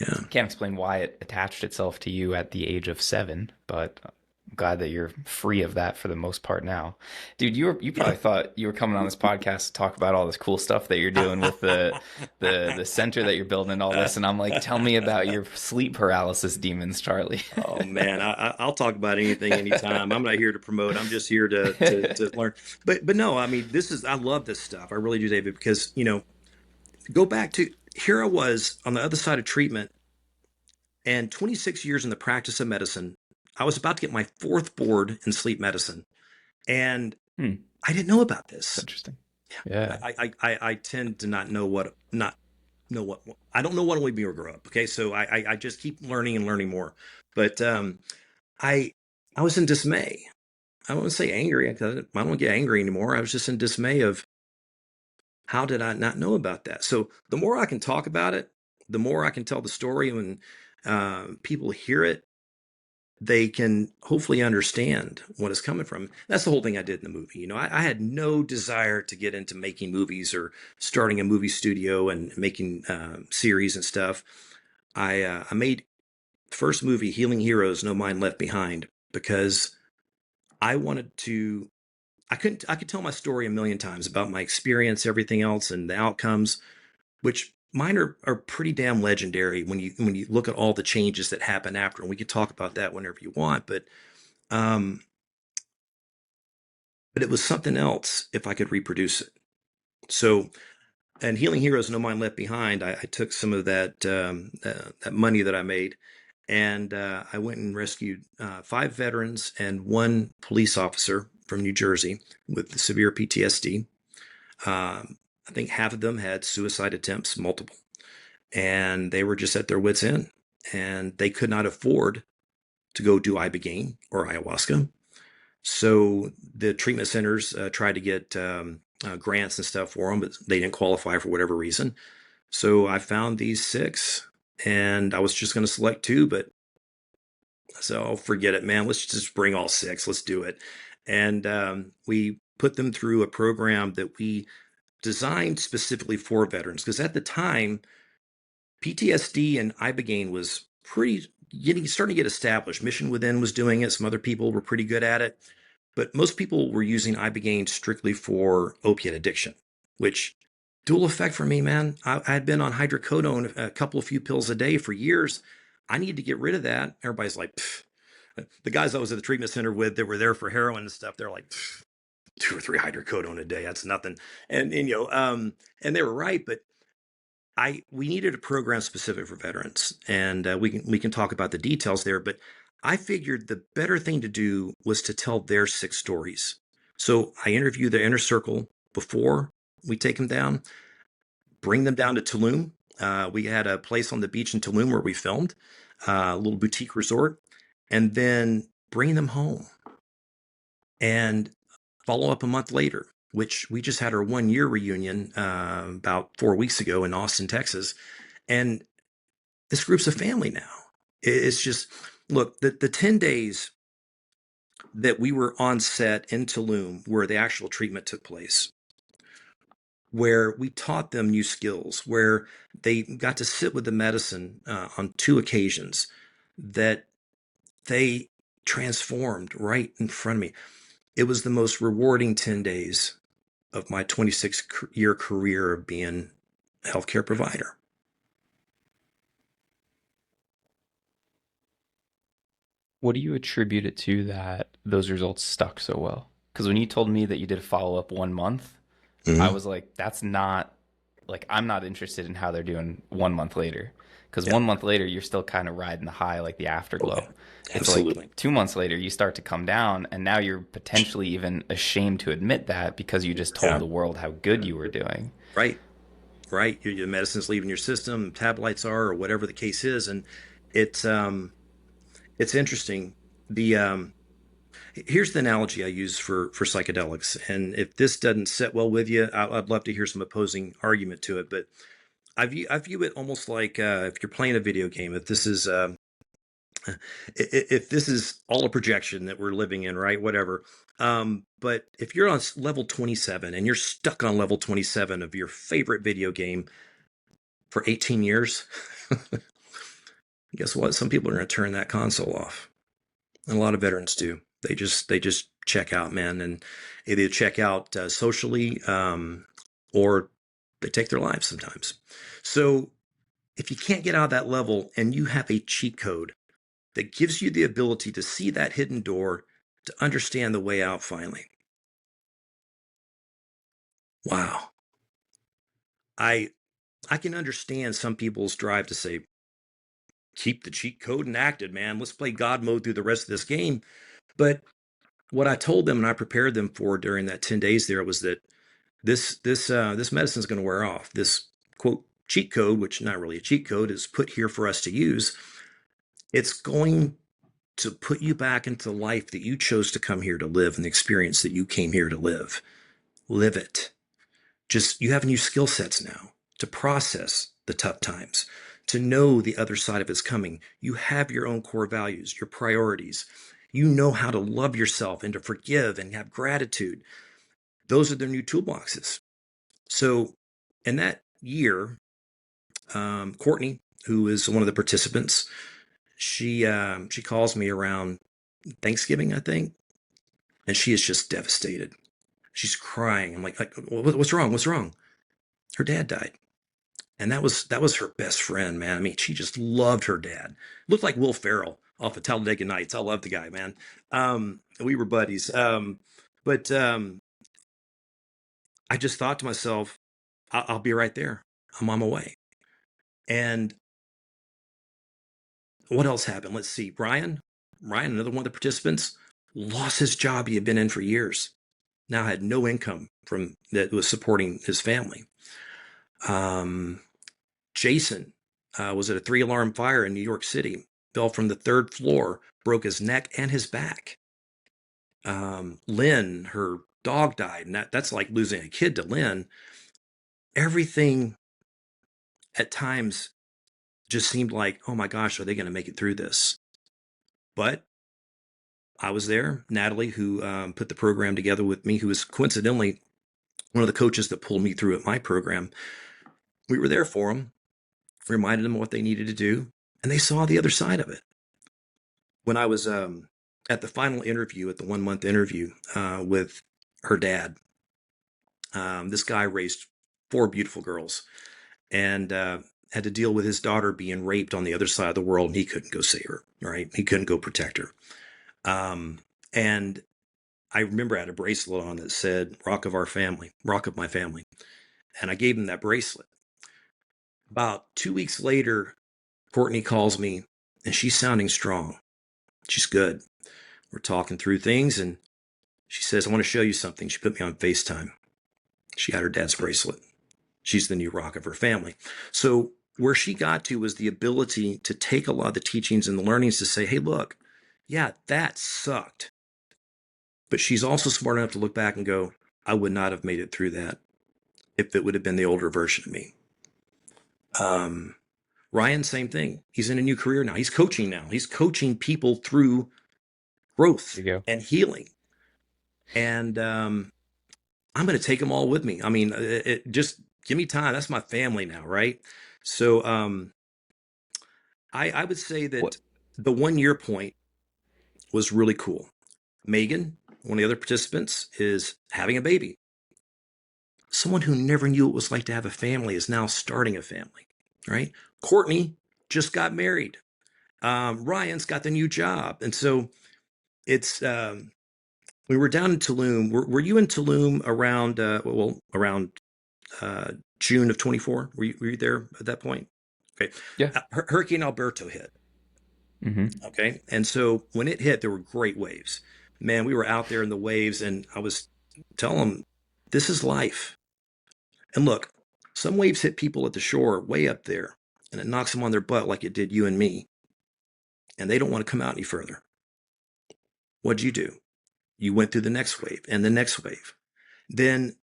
Yeah. Can't explain why it attached itself to you at the age of 7, but I'm glad that you're free of that for the most part now. Dude, you Yeah. probably thought you were coming on this podcast to talk about all this cool stuff that you're doing with the center that you're building and all this, and I'm like, tell me about your sleep paralysis demons, Charlie. Oh man, I'll talk about anything, anytime. I'm not here to promote. I'm just here to learn. But no, I mean, I love this stuff. I really do, David, because go back to here I was on the other side of treatment, and 26 years in the practice of medicine. I was about to get my fourth board in sleep medicine, and Hmm, I didn't know about that's this. interesting. Yeah. I tend to not know what I don't know what when we grow up. Okay, so I just keep learning and learning more. But I I was in dismay. I don't want to say angry. I don't get angry anymore. I was just in dismay of how did I not know about that? So the more I can talk about it, the more I can tell the story. When people hear it, they can hopefully understand what it's coming from. That's the whole thing I did in the movie. I had no desire to get into making movies or starting a movie studio and making series and stuff. I made first movie, Healing Heroes, No Mind Left Behind, because I wanted to. I could tell my story a million times about my experience, everything else, and the outcomes, which mine are pretty damn legendary when you look at all the changes that happen after. And we could talk about that whenever you want, um, but it was something else if I could reproduce it. So, and Healing Heroes, No Mind Left Behind, I took some of that money that I made, and I went and rescued 5 veterans and 1 police officer from New Jersey with severe PTSD. I think half of them had suicide attempts, multiple, and they were just at their wits' end, and they could not afford to go do Ibogaine or ayahuasca. So the treatment centers tried to get grants and stuff for them, but they didn't qualify for whatever reason. So I found these 6, and I was just going to select 2, but so forget it, man. Let's just bring all 6. Let's do it. And we put them through a program that we designed specifically for veterans, because at the time, PTSD and Ibogaine was starting to get established. Mission Within was doing it. Some other people were pretty good at it. But most people were using Ibogaine strictly for opiate addiction, which dual effect for me, man. I had been on hydrocodone, a few pills a day for years. I need to get rid of that. Everybody's like, pfft. The guys I was at the treatment center with that were there for heroin and stuff, they're like, 2 or 3 hydrocodone a day. That's nothing. And they were right, but we needed a program specific for veterans, and we can talk about the details there. But I figured the better thing to do was to tell their 6 stories. So I interview the inner circle before we take them down, bring them down to Tulum. We had a place on the beach in Tulum where we filmed, a little boutique resort, and then bring them home and follow up a month later, which we just had our 1 year reunion about 4 weeks ago in Austin, Texas. And this group's a family now. It's just, look, the 10 days that we were on set in Tulum where the actual treatment took place, where we taught them new skills, where they got to sit with the medicine on 2 occasions, that they transformed right in front of me. It was the most rewarding 10 days of my 26-year career of being a healthcare provider. What do you attribute it to that those results stuck so well? Because when you told me that you did a follow up 1 month, I Mm-hmm. was like, that's not like I'm not interested in how they're doing 1 month later. Because Yeah. 1 month later, you're still kind of riding the high, like the Oh, yeah. afterglow. It's like Absolutely. 2 months later, you start to come down, and now you're potentially even ashamed to admit that because you just told Yeah. the world how good you were doing. Right. Right. Your medicine's leaving your system, metabolites are, or whatever the case is. And it's, um, it's interesting. The, Here's the analogy I use for psychedelics, and if this doesn't sit well with you, I'd love to hear some opposing argument to it. But I view it almost like if you're playing a video game. If this is all a projection that we're living in, right? Whatever. But if you're on level 27 and you're stuck on level 27 of your favorite video game for 18 years, guess what? Some people are going to turn that console off. And a lot of veterans do. They just check out, man, and either check out socially, or they take their lives sometimes. So if you can't get out of that level and you have a cheat code that gives you the ability to see that hidden door, to understand the way out finally. Wow. I I can understand some people's drive to say, keep the cheat code enacted, man. Let's play God mode through the rest of this game. But what I told them and I prepared them for during that 10 days there was that this medicine is going to wear off. This quote cheat code, which not really a cheat code, is put here for us to use. It's going to put you back into the life that you chose to come here to live and the experience that you came here to live. Live it. Just you have new skill sets now to process the tough times, to know the other side of it's coming. You have your own core values, your priorities. You know how to love yourself and to forgive and have gratitude. Those are their new toolboxes. So, in that year, Courtney, who is one of the participants, she calls me around Thanksgiving, I think, and she is just devastated. She's crying. I'm like what's wrong? What's wrong? Her dad died. And that was her best friend, man. I mean, she just loved her dad. Looked like Will Ferrell off of Talladega Nights. I love the guy, man. We were buddies. But I just thought to myself, I'll be right there. I'm on my way. And what else happened? Let's see. Ryan, another one of the participants, lost his job he had been in for years. Now had no income from that was supporting his family. Um, Jason was at a 3 alarm fire in New York City, fell from the third floor, broke his neck and his back. Lynn, her dog died, and that's like losing a kid to Lynn. Everything at times just seemed like, oh my gosh, are they going to make it through this? But I was there. Natalie, who put the program together with me, who was coincidentally one of the coaches that pulled me through at my program, we were there for them, reminded them what they needed to do, and they saw the other side of it. When I was at the final interview, at the 1 month interview with her dad, this guy raised 4 beautiful girls and had to deal with his daughter being raped on the other side of the world, and he couldn't go save her, right? He couldn't go protect her. And I remember I had a bracelet on that said, Rock of our family, Rock of my family. And I gave him that bracelet. About 2 weeks later, Courtney calls me and she's sounding strong. She's good. We're talking through things and she says, I want to show you something. She put me on FaceTime. She had her dad's bracelet. She's the new rock of her family. So where she got to was the ability to take a lot of the teachings and the learnings to say, hey, look, yeah, that sucked. But she's also smart enough to look back and go, I would not have made it through that if it would have been the older version of me. Ryan, same thing. He's in a new career now. He's coaching now. He's coaching people through growth There you go. and healing. And I'm going to take them all with me. I mean, just give me time. That's my family now, right? So I would say What? that the 1 year point was really cool. Megan, one of the other participants, is having a baby. Someone who never knew what it was like to have a family is now starting a family, right? Courtney just got married. Ryan's got the new job. And so it's, we were down in Tulum. Were you in Tulum around, around June of 24? Were you there at that point? Okay. Yeah. Hurricane Alberto hit. Mm-hmm. Okay. And so when it hit, there were great waves. Man, we were out there in the waves, and I was telling them, this is life. And look, some waves hit people at the shore way up there, and it knocks them on their butt like it did you and me. And they don't want to come out any further. What'd you do? You went through the next wave and the next wave. Then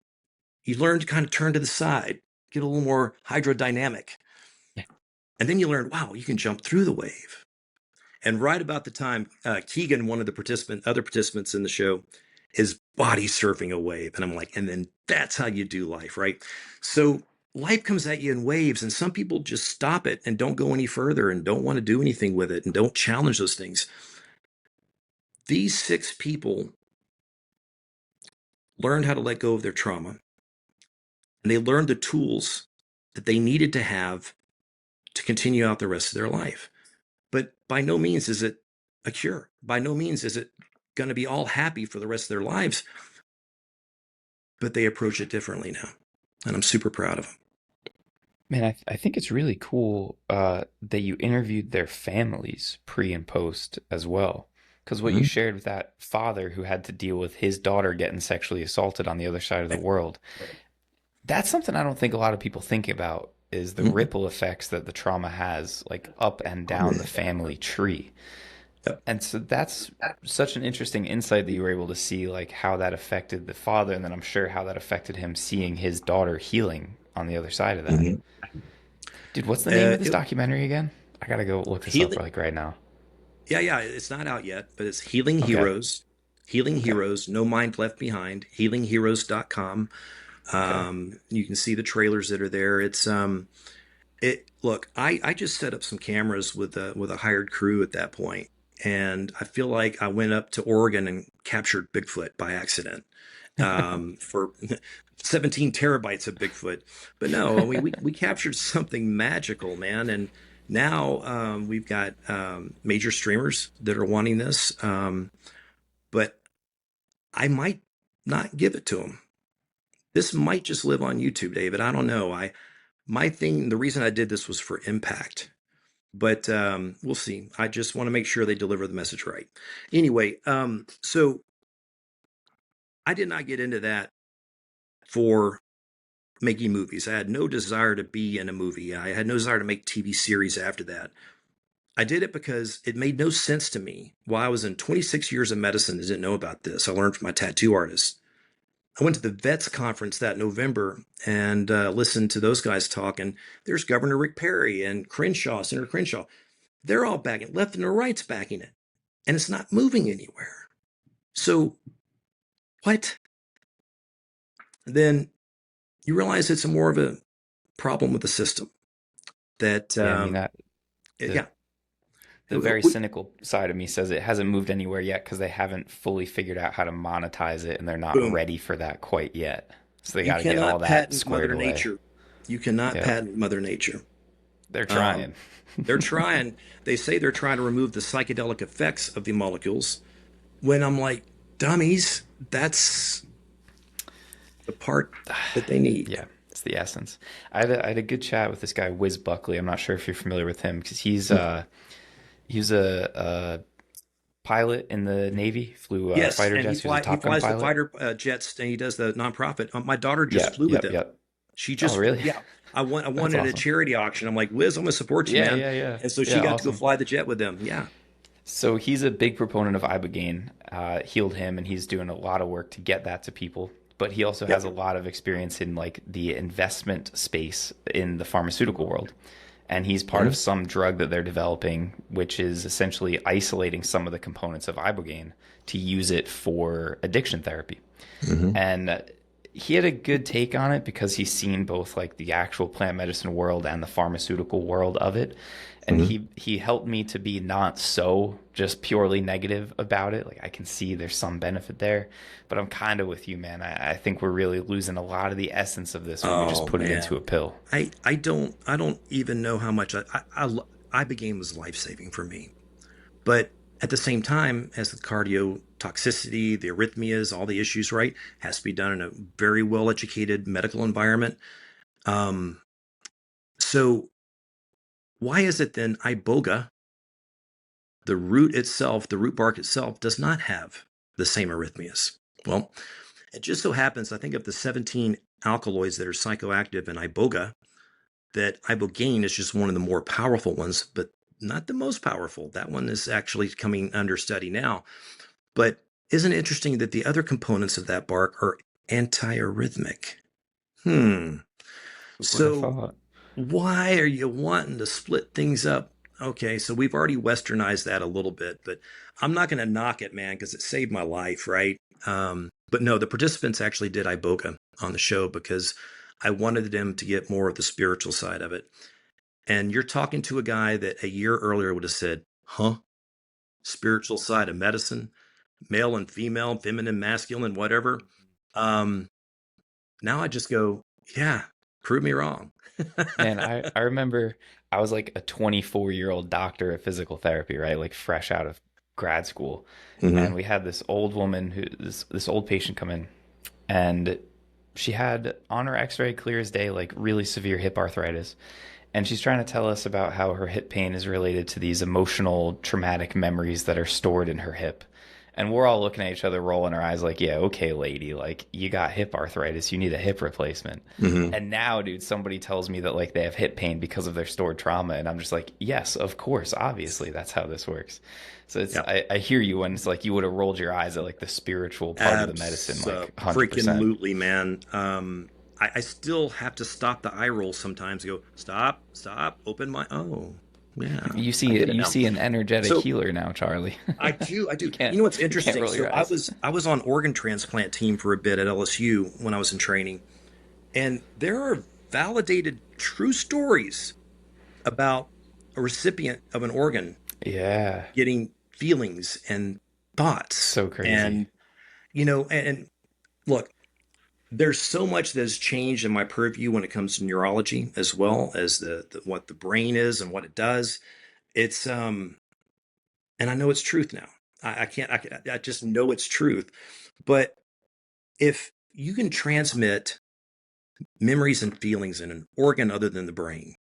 you learned to kind of turn to the side, get a little more hydrodynamic. Yeah. And then you learn, wow, you can jump through the wave. And right about the time Keegan, one of the other participants in the show, is body surfing a wave. And I'm like, and then that's how you do life, right? So life comes at you in waves, and some people just stop it and don't go any further and don't want to do anything with it and don't challenge those things. These 6 people learned how to let go of their trauma, and they learned the tools that they needed to have to continue out the rest of their life. But by no means is it a cure. By no means is it going to be all happy for the rest of their lives, but they approach it differently now. And I'm super proud of them. Man, I think it's really cool that you interviewed their families pre and post as well. Because what you Mm-hmm. shared with that father who had to deal with his daughter getting sexually assaulted on the other side of the world, that's something I don't think a lot of people think about is the Mm-hmm. ripple effects that the trauma has, like up and down the family tree. Yep. And so that's such an interesting insight that you were able to see, like how that affected the father, and then I'm sure how that affected him seeing his daughter healing on the other side of that. Mm-hmm. Dude, what's the name of this It, documentary again? I gotta go look this up healing, like right now. yeah, yeah, it's not out yet, but it's Healing Okay. Heroes. Healing Okay. Heroes, No Mind Left Behind, healingheroes.com. Okay. You can see the trailers that are there. Look, I just set up some cameras with a hired crew at that point, and I feel like I went up to Oregon and captured Bigfoot by accident for 17 terabytes of Bigfoot. But no, I mean we captured something magical, man, and now we've got major streamers that are wanting this, but I might not give it to them. This might just live on YouTube, David. I don't know. My thing, the reason I did this was for impact, but we'll see. I just want to make sure they deliver the message right. Anyway, so I did not get into that for making movies. I had no desire to be in a movie. I had no desire to make TV series after that. I did it because it made no sense to me. While I was in 26 years of medicine, I didn't know about this. I learned from my tattoo artist. I went to the vets conference that November and listened to those guys talk. And there's Governor Rick Perry and Crenshaw, Senator Crenshaw. They're all backing it, left and the right's backing it. And it's not moving anywhere. So what? Then you realize it's more of a problem with the system that, Yeah, I mean that the yeah. the very cynical side of me says it hasn't moved anywhere yet because they haven't fully figured out how to monetize it and they're not Boom. ready for that quite yet. So they You got to get all cannot that patent squared Mother away. Nature. You cannot Yeah, patent Mother Nature. they're Um, trying. they're trying, they say they're trying to remove the psychedelic effects of the molecules. When I'm like, dummies, that's the part that they need. Yeah, it's the essence. I had a good chat with this guy Wiz Buckley. I'm not sure if you're familiar with him because he's a pilot in the Navy, flew Yes, fighter and jets. He was a he Top Gun flies the pilot. fighter jets, and he does the nonprofit. My daughter just Yeah, flew with yep, them. yep. She Oh, just really? yeah. I won That's at a awesome. charity auction. I'm like, Wiz, I'm gonna support you, Yeah, man. yeah, yeah, And so she yeah. got to go Awesome. fly the jet with them. Yeah. So he's a big proponent of Ibogaine. Healed him, and he's doing a lot of work to get that to people. But he also has Yep. a lot of experience in like the investment space in the pharmaceutical world. And he's part of Mhm. some drug that they're developing, which is essentially isolating some of the components of Ibogaine to use it for addiction therapy. Mhm. And he had a good take on it because he's seen both like the actual plant medicine world and the pharmaceutical world of it. And Mhm. he helped me to be not so just purely negative about it. Like I can see there's some benefit there, but I'm kind of with you, man. I think we're really losing a lot of the essence of this when we just Oh put it man, into a pill. I don't even know how much Ibogaine was life saving for me. But at the same time, as the cardio toxicity, the arrhythmias, all the issues, right, has to be done in a very well educated medical environment. Um, so why is it then Iboga, the root itself, the root bark itself, does not have the same arrhythmias? Well, it just so happens, I think of the 17 alkaloids that are psychoactive in Iboga, that Ibogaine is just one of the more powerful ones, but not the most powerful. That one is actually coming under study now. But isn't it interesting that the other components of that bark are antiarrhythmic? Hmm. Who would have So thought? why are you wanting to split things up? Okay, so we've already westernized that a little bit, but I'm not going to knock it, man, because it saved my life, right? But no, the participants actually did iboga on the show because I wanted them to get more of the spiritual side of it. And you're talking to a guy that a year earlier would have said, huh? Spiritual side of medicine, male and female, feminine, masculine, whatever. Um, Now I just go, yeah, prove me wrong. Man, I remember I was like a 24-year-old doctor of physical therapy, right? Like fresh out of grad school. And Hmm. we had this old woman who this old patient come in, and she had on her x-ray clear as day like really severe hip arthritis. And she's trying to tell us about how her hip pain is related to these emotional traumatic memories that are stored in her hip. And we're all looking at each other, rolling our eyes like, yeah, okay, lady, like you got hip arthritis, you need a hip replacement. Hmm. And now, dude, somebody tells me that like they have hip pain because of their stored trauma. And I'm just like, yes, of course, obviously, that's how this works. So it's, Yeah. I hear you when it's like you would have rolled your eyes at like the spiritual part of the medicine, like Freaking 100%. lootly, man. I still have to stop the eye roll sometimes. Go, stop, stop, open my. Oh, yeah, I get it You now. see an energetic So healer now, Charlie. I do, I You do. can't You know what's you can't interesting? roll So your I eyes. was I was on organ transplant team for a bit at LSU when I was in training, and there are validated true stories about a recipient of an organ Yeah, getting feelings and thoughts. so crazy. And and look, there's so much that has changed in my purview when it comes to neurology as well as the what the brain is and what it does. It's and I know it's truth now. I can't I just know it's truth. But if you can transmit memories and feelings in an organ other than the brain,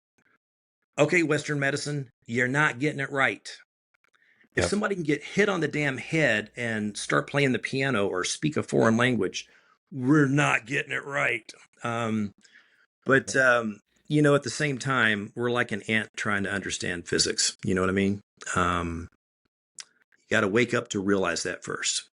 okay, Western medicine, you're not getting it right. If Yep. somebody can get hit on the damn head and start playing the piano or speak a foreign language, we're not getting it right. Um, but at the same time, we're like an ant trying to understand physics. You know what I mean? Um, you got to wake up to realize that first.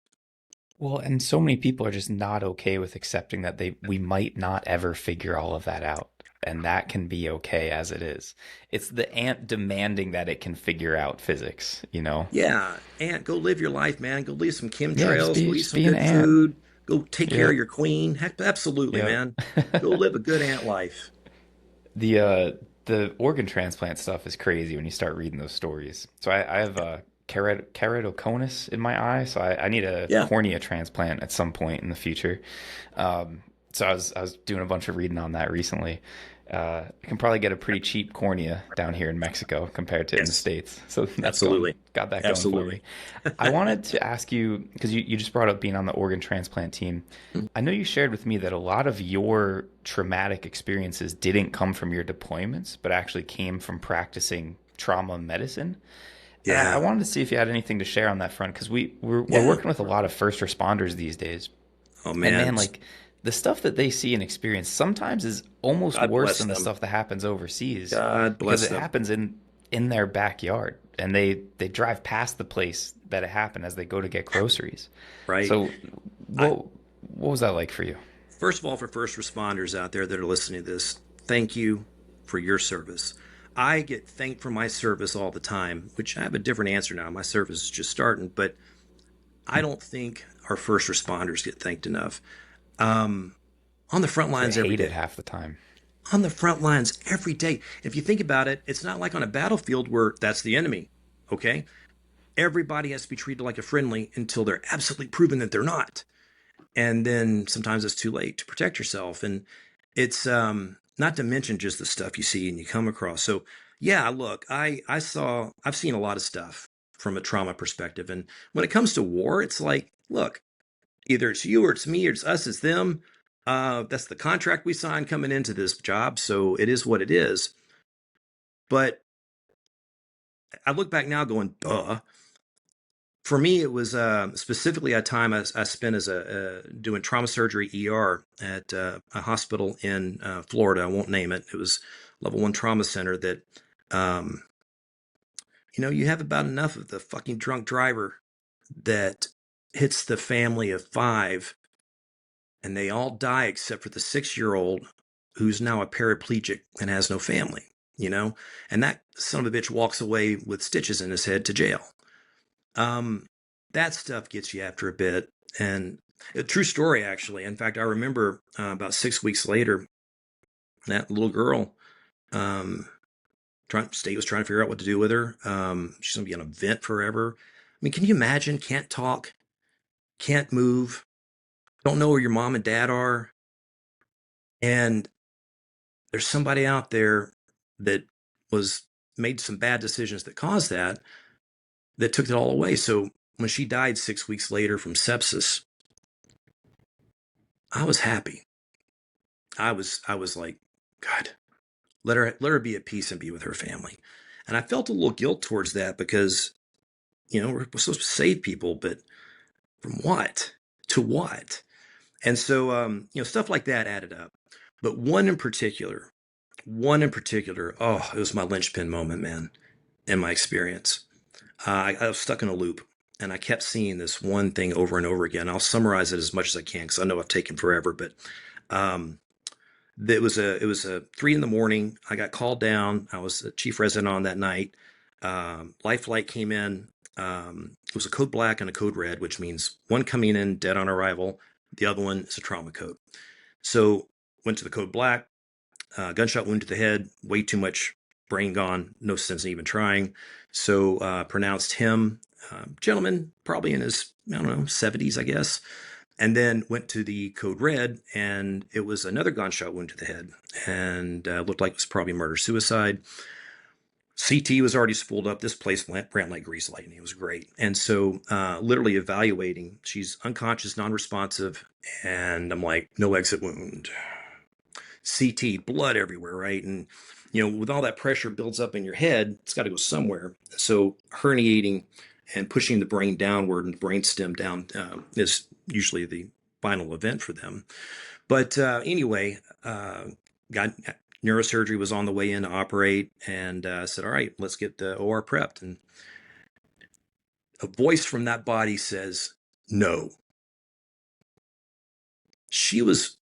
Well, and so many people are just not okay with accepting that we might not ever figure all of that out. And that can be okay as it is. It's the ant demanding that it can figure out physics, you know? Yeah, ant, go live your life, man. Go leave some Yeah, chemtrails. Go eat just some be an good ant. food. Go take care of Yep. your queen. Heck, absolutely, Yep. man. Go live a good ant life. The uh the organ transplant stuff is crazy when you start reading those stories. So I have a keratoconus in my eye, so I need a Yeah. cornea transplant at some point in the future. So I was doing a bunch of reading on that recently. I can probably get a pretty cheap cornea down here in Mexico compared to in the Yes. States. So that's Absolutely. got that going for Absolutely. me. I wanted to ask you, because you just brought up being on the organ transplant team. I know you shared with me that a lot of your traumatic experiences didn't come from your deployments, but actually came from practicing trauma medicine. And I Yeah. wanted to see if you had anything to share on that front, because we're Yeah. working with a lot of first responders these days. Oh And man. man, like the stuff that they see and experience sometimes is almost God worse bless than the them. stuff that happens overseas God because bless it them. happens in their backyard and they drive past the place that it happened as they go to get groceries. Right. So I what was that like for you? First of all, for first responders out there that are listening to this, thank you for your service. I get thanked for my service all the time, which I have a different answer now. My service is just starting, but I don't think our first responders get thanked enough. Um, on the front Because they lines every hate it day. half the time. On the front lines every day. If you think about it, it's not like on a battlefield where that's the enemy. Okay? Everybody has to be treated like a friendly until they're absolutely proven that they're not. And then sometimes it's too late to protect yourself. And it's not to mention just the stuff you see and you come across. So yeah, look, I've seen a lot of stuff from a trauma perspective. And when it comes to war, it's like, look, either it's you or it's me or it's us, it's them. That's the contract we signed coming into this job. So it is what it is. But I look back now going, duh. For me, it was specifically a time I spent as a doing trauma surgery ER at a hospital in Florida. I won't name it. It was level one trauma center that, um, you have about enough of the fucking drunk driver that hits the family of 5, and they all die except for the 6-year-old who's now a paraplegic and has no family, you know? And that son of a bitch walks away with stitches in his head to jail. Um, that stuff gets you after a bit. And a true story, actually. In fact, I remember about 6 weeks later, that little girl, state was trying to figure out what to do with her. She's going to be on a vent forever. I mean, can you imagine? Can't talk, can't move, don't know where your mom and dad are. And there's somebody out there that was made some bad decisions that caused that took it all away. So when she died 6 weeks later from sepsis, I was happy. I was like, God, let her be at peace and be with her family. And I felt a little guilt towards that because, we're supposed to save people, but from what to what? And so, stuff like that added up. But one in particular, oh, it was my linchpin moment, man, in my experience. I was stuck in a loop, and I kept seeing this one thing over and over again. I'll summarize it as much as I can because I know I've taken forever. But um, it was a 3 in the morning. I got called down. I was the chief resident on that night. Life flight came in. It was a code black and a code red, which means one coming in dead on arrival. The other one is a trauma code. So went to the code black. Gunshot wound to the head. Way too much brain gone. No sense in even trying. So pronounced him, gentleman, probably in his, I don't know, 70s, I guess. And then went to the code red, and it was another gunshot wound to the head, and looked like it was probably murder-suicide. CT was already spooled up. This place ran like grease lightning. It was great. And so literally evaluating, she's unconscious, non-responsive, and I'm like, no exit wound. CT, blood everywhere, right? And, with all that pressure builds up in your head, it's got to go somewhere. So herniating and pushing the brain downward and the brain stem down is usually the final event for them. But anyway, got neurosurgery was on the way in to operate, and said, all right, let's get the OR prepped. And a voice from that body says, no. She was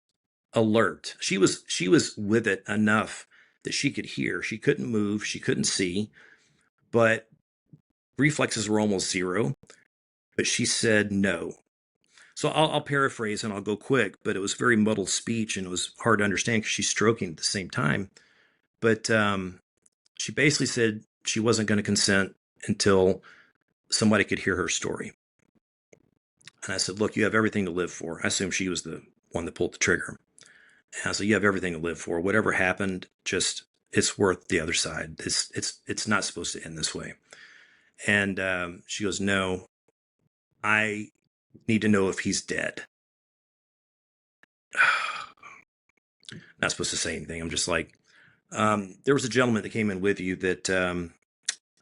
alert. She was with it enough that she could hear. She couldn't move. She couldn't see, but reflexes were almost zero. But she said no. So I'll paraphrase and I'll go quick, but it was very muddled speech and it was hard to understand because she's stroking at the same time. But she basically said she wasn't going to consent until somebody could hear her story. And I said, look, you have everything to live for. I assume she was the one that pulled the trigger. And I said, you have everything to live for. Whatever happened, just it's worth the other side. It's not supposed to end this way. And she goes, no, I need to know if he's dead. Not supposed to say anything. I'm just like, there was a gentleman that came in with you that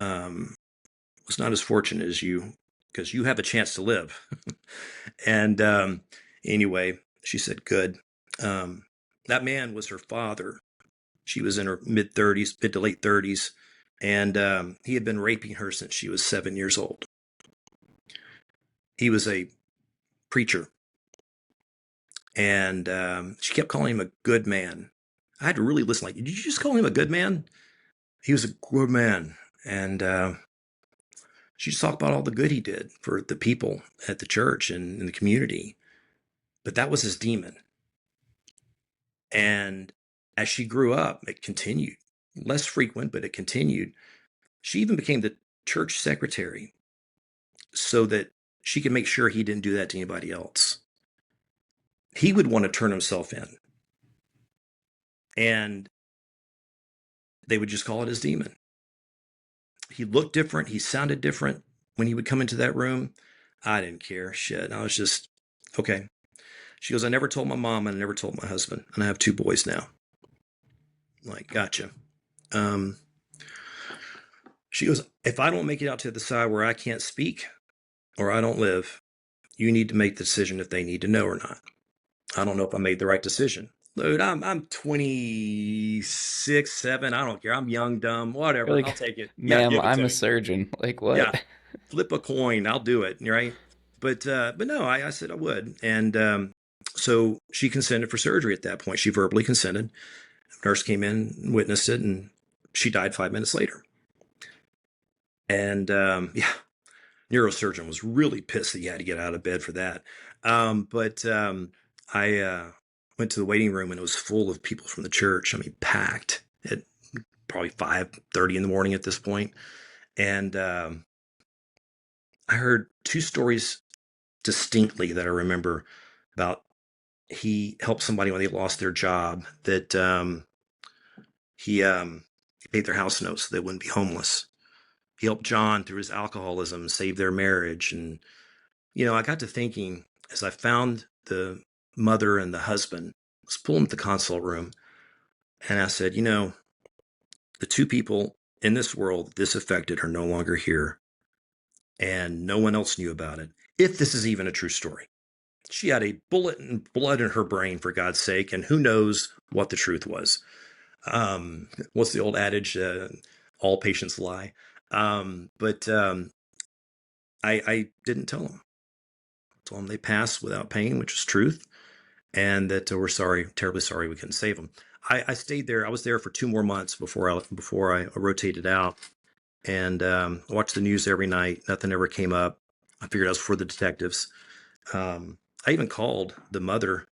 was not as fortunate as you because you have a chance to live. And anyway, she said, good. That man was her father. She was in her mid to late 30s. And he had been raping her since she was 7 years old. He was a preacher. And she kept calling him a good man. I had to really listen. Like, did you just call him a good man? He was a good man. And she just talked about all the good he did for the people at the church and in the community. But that was his demon. And as she grew up, it continued. Less frequent, but it continued. She even became the church secretary so that she could make sure he didn't do that to anybody else. He would want to turn himself in. And they would just call it his demon. He looked different. He sounded different when he would come into that room. I didn't care. Shit. I was just, okay. She goes, I never told my mom and I never told my husband. And I have 2 boys now. I'm like, gotcha. She goes, if I don't make it out to the side where I can't speak or I don't live, you need to make the decision if they need to know or not. I don't know if I made the right decision. Dude, I'm 26, 7. I don't care. I'm young, dumb, You're whatever. I'll like, take it. Yeah, ma'am, give it I'm to a me. surgeon. Like, Yeah, what? flip a coin. I'll do it. Right? But no, I said I would, and so she consented for surgery at that point. She verbally consented. Nurse came in, witnessed it, and she died 5 minutes later. And yeah, neurosurgeon was really pissed that you had to get out of bed for that. But I went to the waiting room and it was full of people from the church. I mean, packed at probably 5:30 in the morning at this point. And I heard two stories distinctly that I remember about he helped somebody when they lost their job, that he paid their house notes so they wouldn't be homeless. He helped John through his alcoholism, save their marriage. And, I got to thinking as I found the mother and the husband, I was pulling at the consult room, and I said, the two people in this world this affected are no longer here, and no one else knew about it. If this is even a true story, she had a bullet and blood in her brain, for God's sake, and who knows what the truth was. What's the old adage? All patients lie. But I didn't tell them. I told them they passed without pain, which is truth, and that we're sorry, terribly sorry we couldn't save them. I stayed there. I was there for 2 more months before I rotated out, and watched the news every night. Nothing ever came up. I figured I was for the detectives. I even called the mother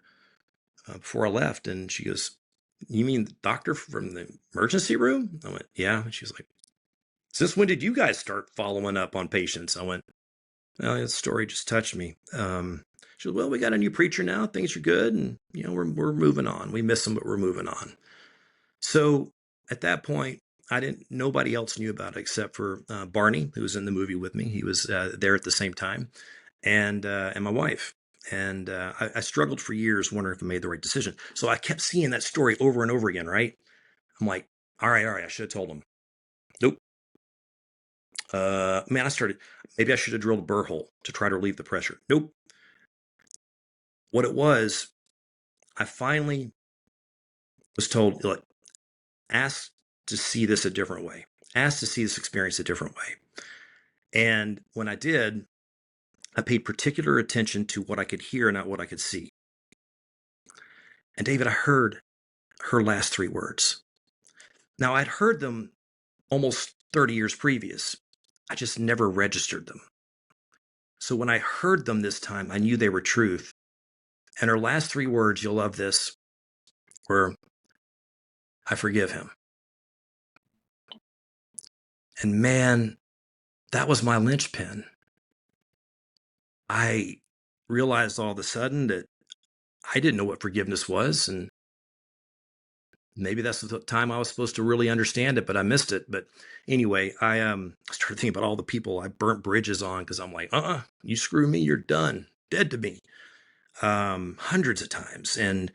before I left, and she goes, "You mean the doctor from the emergency room?" I went, "Yeah." And she was like, "Since when did you guys start following up on patients?" I went, "Well, that story just touched me." She goes, "Well, we got a new preacher now. Things are good, and we're moving on. We miss him, but we're moving on." So at that point, I didn't. Nobody else knew about it except for Barney, who was in the movie with me. He was there at the same time, and my wife. And I struggled for years, wondering if I made the right decision. So I kept seeing that story over and over again. Right? I'm like, all right, I should have told him. Nope. Man, maybe I should have drilled a burr hole to try to relieve the pressure. Nope. What it was, I finally was told, look, ask to see this a different way. Ask to see this experience a different way. And when I did, I paid particular attention to what I could hear, not what I could see. And David, I heard her last three words. Now, I'd heard them almost 30 years previous. I just never registered them. So when I heard them this time, I knew they were truth. And her last three words, you'll love this, were, "I forgive him." And man, that was my linchpin. I realized all of a sudden that I didn't know what forgiveness was. And maybe that's the time I was supposed to really understand it, but I missed it. But anyway, I started thinking about all the people I burnt bridges on, because I'm like, you screw me, you're done, dead to me, hundreds of times. And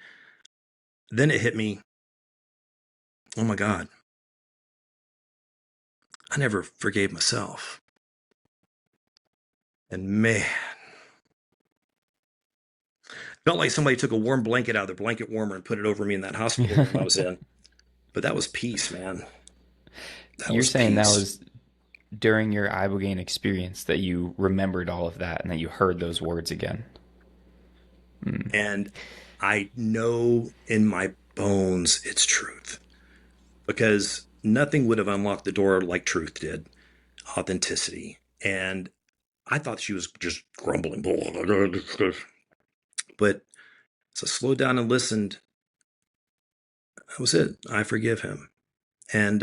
then it hit me, oh my God, I never forgave myself. And man, felt like somebody took a warm blanket out of their blanket warmer and put it over me in that hospital room I was in. But that was peace, man. That You're was saying that peace. was during your Ibogaine experience that you remembered all of that and that you heard those words again. Mm. And I know in my bones it's truth, because nothing would have unlocked the door like truth did, authenticity. And I thought she was just grumbling. But as I slowed down and listened, that was it. I forgive him. And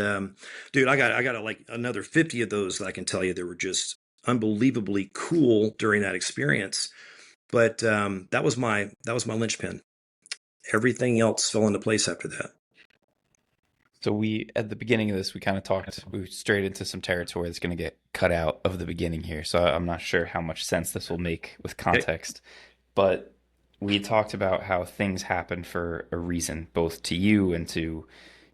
dude, I got like another 50 of those that I can tell you that were just unbelievably cool during that experience. But that was my linchpin. Everything else fell into place after that. So we, at the beginning of this, we kind of we strayed into some territory that's going to get cut out of the beginning here. So I'm not sure how much sense this will make with Okay. context, but we talked about how things happen for a reason, both to you and to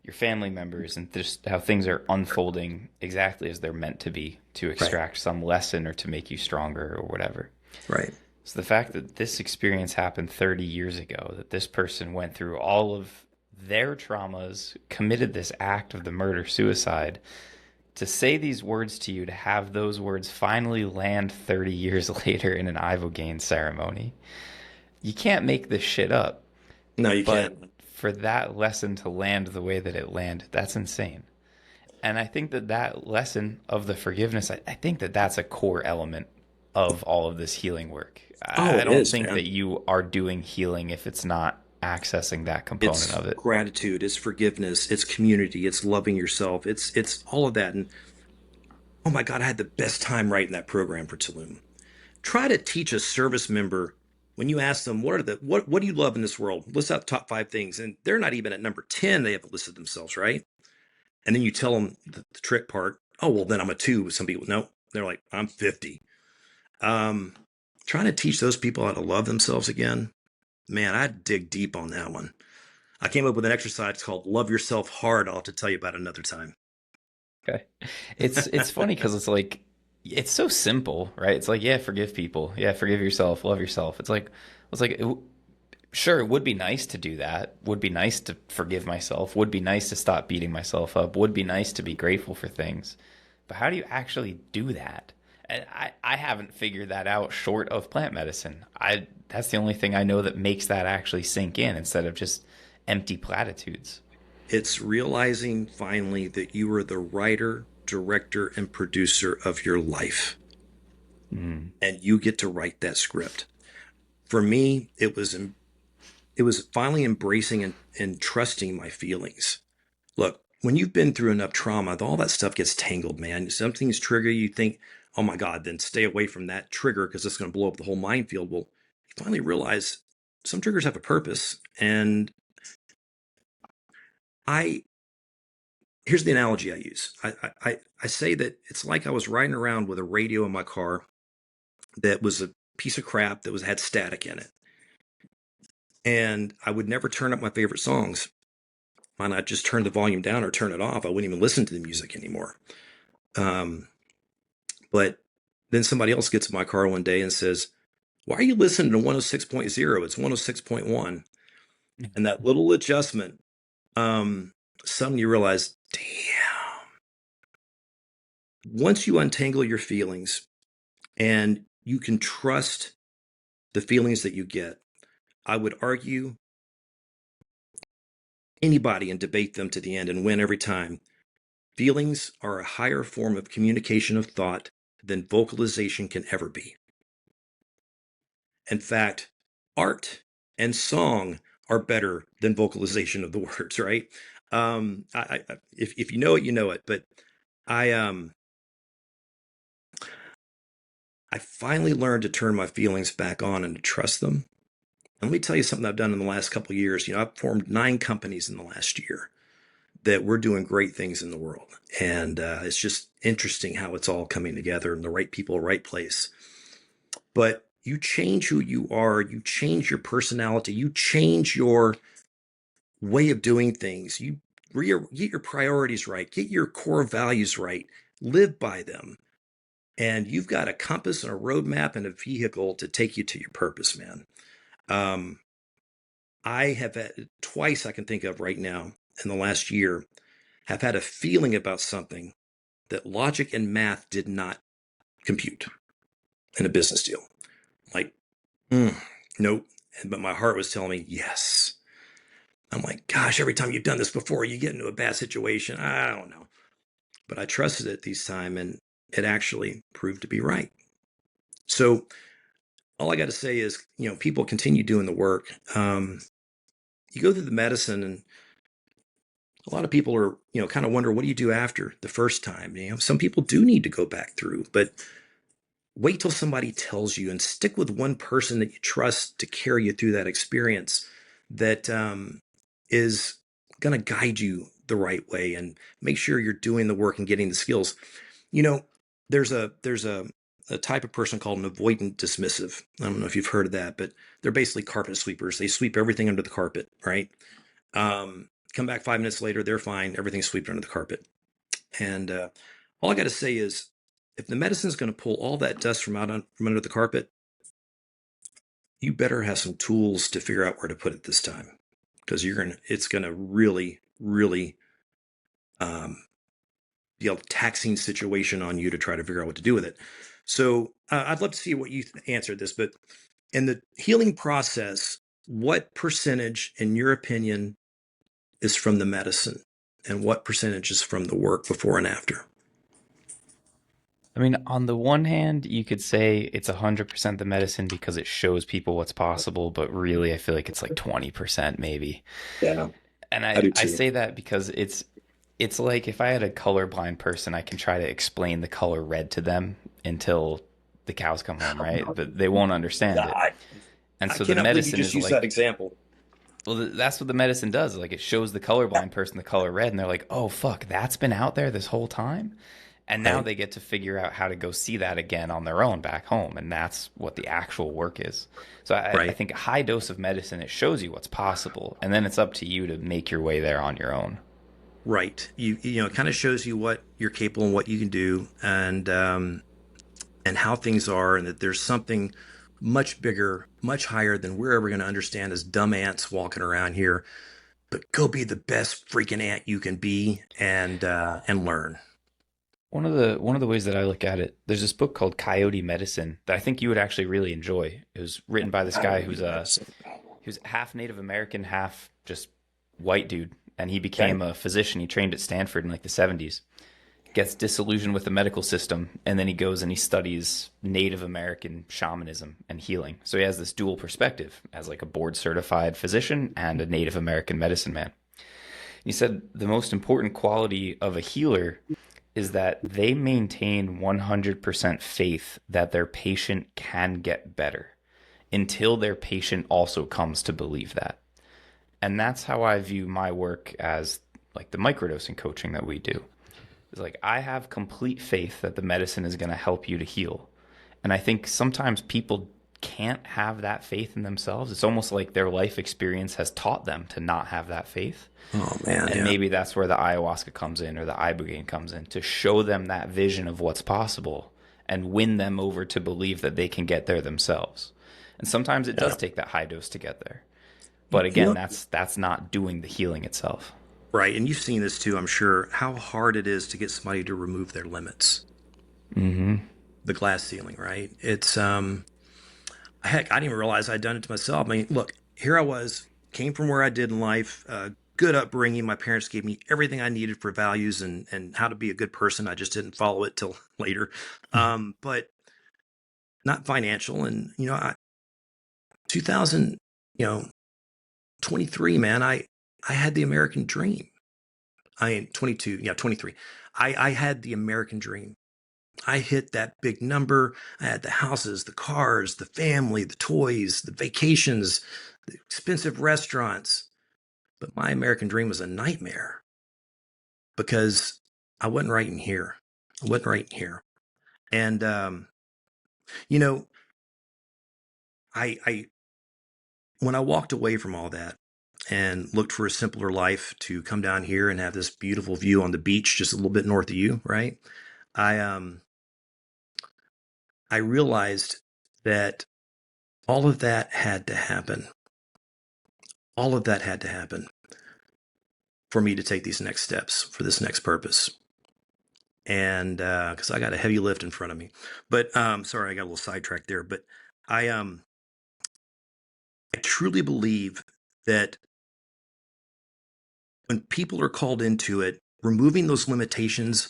your family members, and just how things are unfolding exactly as they're meant to be, to Right. extract some lesson or to make you stronger or whatever. Right. So the fact that this experience happened 30 years ago, that this person went through all of their traumas, committed this act of the murder suicide, to say these words to you, to have those words finally land 30 years later in an Ibogaine ceremony. You can't make this shit up. No, you But can't. for that lesson to land the way that it landed, that's insane. And I think that that lesson of the forgiveness, I think that that's a core element of all of this healing work. Oh, I it don't is, think man. that you are doing healing if it's not accessing that component It's of it. gratitude, it's forgiveness, it's community, it's loving yourself, it's all of that. And oh my God, I had the best time writing that program for Tulum. Try to teach a service member when you ask them what do you love in this world? List out the top 5 things, and they're not even at number 10. They haven't listed themselves, right? And then you tell them the trick part. Oh well, then I'm a two. Some people no, they're like I'm 50. Um, Trying to teach those people how to love themselves again. Man, I dig deep on that one. I came up with an exercise called "Love Yourself Hard." I'll have to tell you about another time. Okay. It's funny because it's like it's so simple, right? It's like, yeah, forgive people. Yeah, forgive yourself, love yourself. Sure, it would be nice to do that. Would be nice to forgive myself. Would be nice to stop beating myself up. Would be nice to be grateful for things. But how do you actually do that? And I haven't figured that out short of plant medicine. I That's the only thing I know that makes that actually sink in instead of just empty platitudes. It's realizing finally that you are the writer, director, and producer of your life, Mm. and you get to write that script. For me, it was finally embracing and trusting my feelings. Look, when you've been through enough trauma, all that stuff gets tangled, man. Something's trigger, you think, oh my God, then stay away from that trigger because it's going to blow up the whole minefield. Well, you finally realize some triggers have a purpose. And I here's the analogy I use. I say that it's like I was riding around with a radio in my car that was a piece of crap that was had static in it. And I would never turn up my favorite songs. Why not just turn the volume down or turn it off? I wouldn't even listen to the music anymore. Um, but then somebody else gets in my car one day and says, why are you listening to 106.0? It's 106.1. And that little adjustment, suddenly you realize, damn, once you untangle your feelings and you can trust the feelings that you get, I would argue anybody and debate them to the end and win every time. Feelings are a higher form of communication of thought than vocalization can ever be. In fact, art and song are better than vocalization of the words, right? If you know it, you know it. But I um, I finally learned to turn my feelings back on and to trust them. And let me tell you something I've done in the last couple of years. I've formed 9 companies in the last year that we're doing great things in the world, and it's just interesting how it's all coming together and the right people, right place. But you change who you are, you change your personality, you change your way of doing things. You get your priorities right, get your core values right, live by them. And you've got a compass and a roadmap and a vehicle to take you to your purpose, man. Um, I have had twice I can think of right now in the last year, have had a feeling about something that logic and math did not compute in a business deal. Like, mm, nope. But my heart was telling me, yes. I'm like, gosh, every time you've done this before, you get into a bad situation. I don't know. But I trusted it this time and it actually proved to be right. So all I got to say is, people continue doing the work. You go through the medicine and a lot of people are, kind of wonder, what do you do after the first time? Some people do need to go back through, but wait till somebody tells you and stick with one person that you trust to carry you through that experience that is going to guide you the right way and make sure you're doing the work and getting the skills. You know, there's a type of person called an avoidant dismissive. I don't know if you've heard of that, but they're basically carpet sweepers. They sweep everything under the carpet, right? Come back 5 minutes later, they're fine. Everything's swept under the carpet. And all I got to say is, if the medicine's going to pull all that dust from under the carpet, you better have some tools to figure out where to put it this time, because it's going to really, really um, taxing situation on you to try to figure out what to do with it. So I'd love to see what you answered this, but in the healing process, what percentage, in your opinion, is from the medicine, and what percentage is from the work before and after? I mean, on the one hand, you could say it's 100% the medicine because it shows people what's possible, but really I feel like it's like 20% maybe. Yeah, And I do I too. say that because it's like if I had a colorblind person, I can try to explain the color red to them until the cows come home, right? But they won't understand it. I, And I so the cannot believe you medicine just is used that like, example. well, that's what the medicine does. Like it shows the colorblind person the color red, and they're like, "Oh fuck, that's been out there this whole time." And now Right, they get to figure out how to go see that again on their own back home, and that's what the actual work is. So I right, think a high dose of medicine, it shows you what's possible, and then it's up to you to make your way there on your own. right. You know, it kind of shows you what you're capable and what you can do, and how things are, and that there's something much bigger, much higher than we're ever going to understand as dumb ants walking around here. But go be the best freaking ant you can be, and learn. One of the ways that I look at it, there's this book called Coyote Medicine that I think you would actually really enjoy. It was written by this guy Coyote medicine. he was half Native American, half just white dude, and he Okay. became a physician. He trained at Stanford in like the 70s. Gets disillusioned with the medical system, and then he goes and he studies Native American shamanism and healing. So he has this dual perspective as like a board certified physician and a Native American medicine man. He said the most important quality of a healer is that they maintain 100% faith that their patient can get better until their patient also comes to believe that. And that's how I view my work as like the microdosing coaching that we do. It's like I have complete faith that the medicine is going to help you to heal. And I think sometimes people can't have that faith in themselves. It's almost like their life experience has taught them to not have that faith. Oh man, And yeah, maybe that's where the ayahuasca comes in or the Ibogaine comes in to show them that vision of what's possible and win them over to believe that they can get there themselves. And sometimes it yeah. does take that high dose to get there. But You again, know, that's not doing the healing itself. right. And you've seen this too, I'm sure. How hard it is to get somebody to remove their limits. Hmm. The glass ceiling, right? It's heck, I didn't even realize I'd done it to myself. I mean, look, here I was, came from where I did in life, good upbringing. My parents gave me everything I needed for values and how to be a good person. I just didn't follow it till later, but not financial. And 2000, you know, 23, man, I had the American dream. I am 22, yeah, 23. I had the American dream. I hit that big number. I had the houses, the cars, the family, the toys, the vacations, the expensive restaurants. But my American dream was a nightmare because I wasn't right in here. I wasn't right in here. And, you know, I, when I walked away from all that and looked for a simpler life to come down here and have this beautiful view on the beach just a little bit north of you, right? I, um, I realized that all of that had to happen. All of that had to happen for me to take these next steps for this next purpose. And because I got a heavy lift in front of me, but sorry, I got a little sidetracked there. But I I truly believe that when people are called into it, removing those limitations,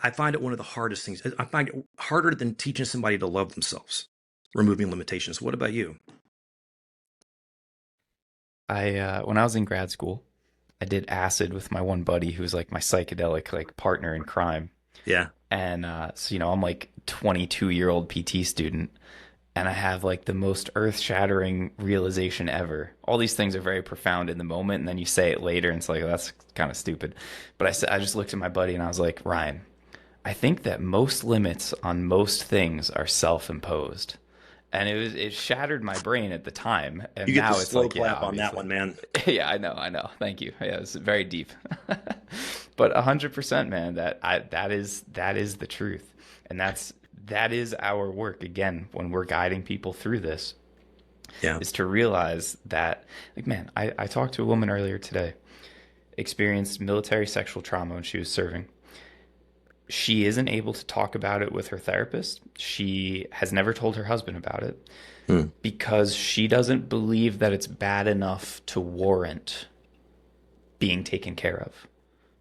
I find it one of the hardest things. I find it harder than teaching somebody to love themselves. Removing limitations. What about you? I when I was in grad school, I did acid with my one buddy who was like my psychedelic like partner in crime. Yeah, And so I'm like 22-year-old PT student, and I have like the most earth-shattering realization ever. All these things are very profound in the moment, and then you say it later, and it's like, oh, that's kind of stupid. But I just looked at my buddy and I was like, Ryan, I think that most limits on most things are self-imposed. And it shattered my brain at the time, you and get the now it's slow like, yeah, clap on that obviously. one, man. Yeah, I know. Thank you. Yeah, it's very deep. But 100%, man, that is the truth. And that is our work again when we're guiding people through this, Yeah, is to realize that, like, man, I talked to a woman earlier today. experienced military sexual trauma when she was serving. She isn't able to talk about it with her therapist. She has never told her husband about it Hmm. because she doesn't believe that it's bad enough to warrant being taken care of,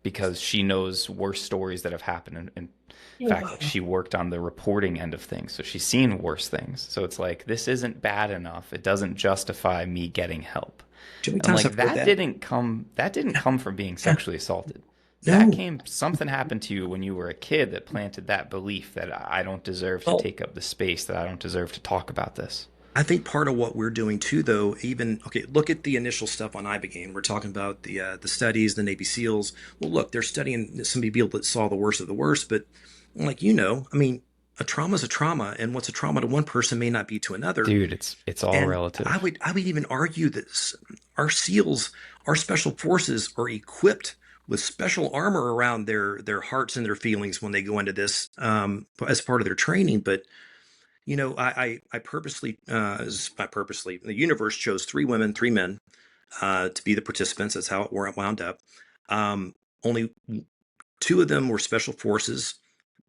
because she knows worse stories that have happened. In fact, like, she worked on the reporting end of things, so she's seen worse things. So it's like, this isn't bad enough. It doesn't justify me getting help. Do you know how many And times like, I've heard that that? didn't Yeah, come from being yeah. sexually assaulted. That No. came, something happened to you when you were a kid that planted that belief that I don't deserve to Well, take up the space, that I don't deserve to talk about this. I think part of what we're doing too, though, even okay, look at the initial stuff on Ibogaine. We're talking about the studies, the Navy SEALs. Well, look, they're studying some people that saw the worst of the worst, but like I mean, a trauma is a trauma, and what's a trauma to one person may not be to another. Dude, it's all And relative. I would even argue that our SEALs, our special forces, are equipped with special armor around their hearts and their feelings when they go into this as part of their training, but I purposely, not purposely, the universe chose three women, three men to be the participants. That's how it wound up. Only two of them were special forces.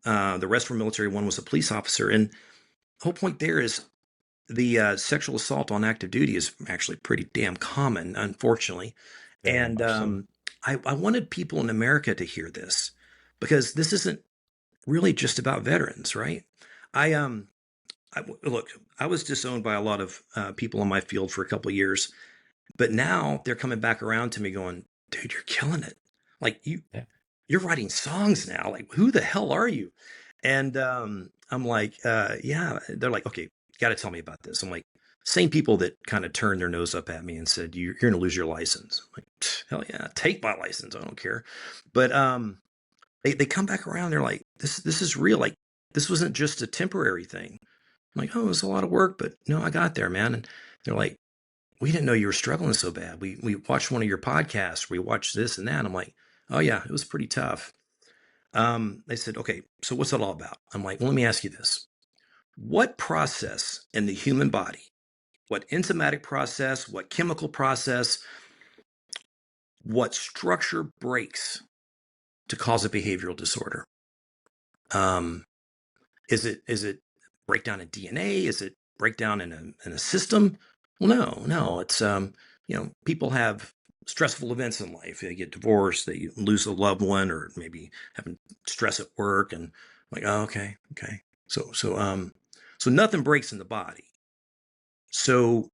The rest were military. One was a police officer. And the whole point there is the sexual assault on active duty is actually pretty damn common, unfortunately. Very And much so. I wanted people in America to hear this because this isn't really just about veterans, right? I look, I was disowned by a lot of people in my field for a couple of years, but now they're coming back around to me going, dude, you're killing it. Like Yeah. you're writing songs now. Like, who the hell are you? And I'm like, yeah. They're like, okay, you got to tell me about this. I'm like, same people that kind of turned their nose up at me and said, you're going to lose your license. I'm like, hell yeah, take my license. I don't care. But they come back around. They're like, this is real. Like, this wasn't just a temporary thing. I'm like, oh, it was a lot of work, but no, I got there, man. And they're like, we didn't know you were struggling so bad. We watched one of your podcasts. We watched this and that. I'm like, oh yeah, it was pretty tough. They said, okay, so what's it all about? I'm like, well, let me ask you this. What process in the human body, what enzymatic process, what chemical process, what structure breaks to cause a behavioral disorder? Um, is it breakdown in DNA? Is it breakdown in a system? Well, no. It's people have stressful events in life. They get divorced, they lose a loved one, or maybe having stress at work, and like, oh, okay. So nothing breaks in the body. So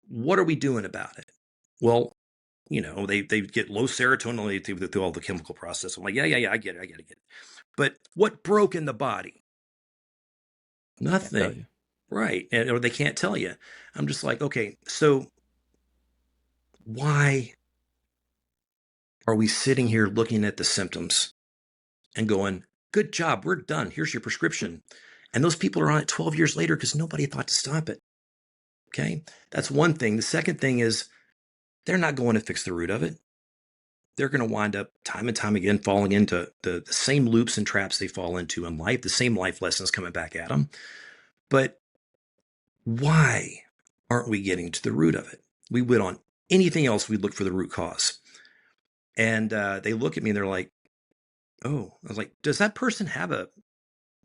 what are we doing about it? Well, they get low serotonin through all the chemical process. I'm like, yeah, I get it. But what broke in the body? Can't tell Nothing. you. Right. And or they can't tell you. I'm just like, okay, so why are we sitting here looking at the symptoms and going, good job, we're done. Here's your prescription. And those people are on it 12 years later because nobody thought to stop it. Okay. That's one thing. The second thing is they're not going to fix the root of it. They're going to wind up time and time again falling into the same loops and traps they fall into in life, the same life lessons coming back at them. But why aren't we getting to the root of it? We would on anything else, we'd look for the root cause. And they look at me and they're like, oh, I was like, does that person have a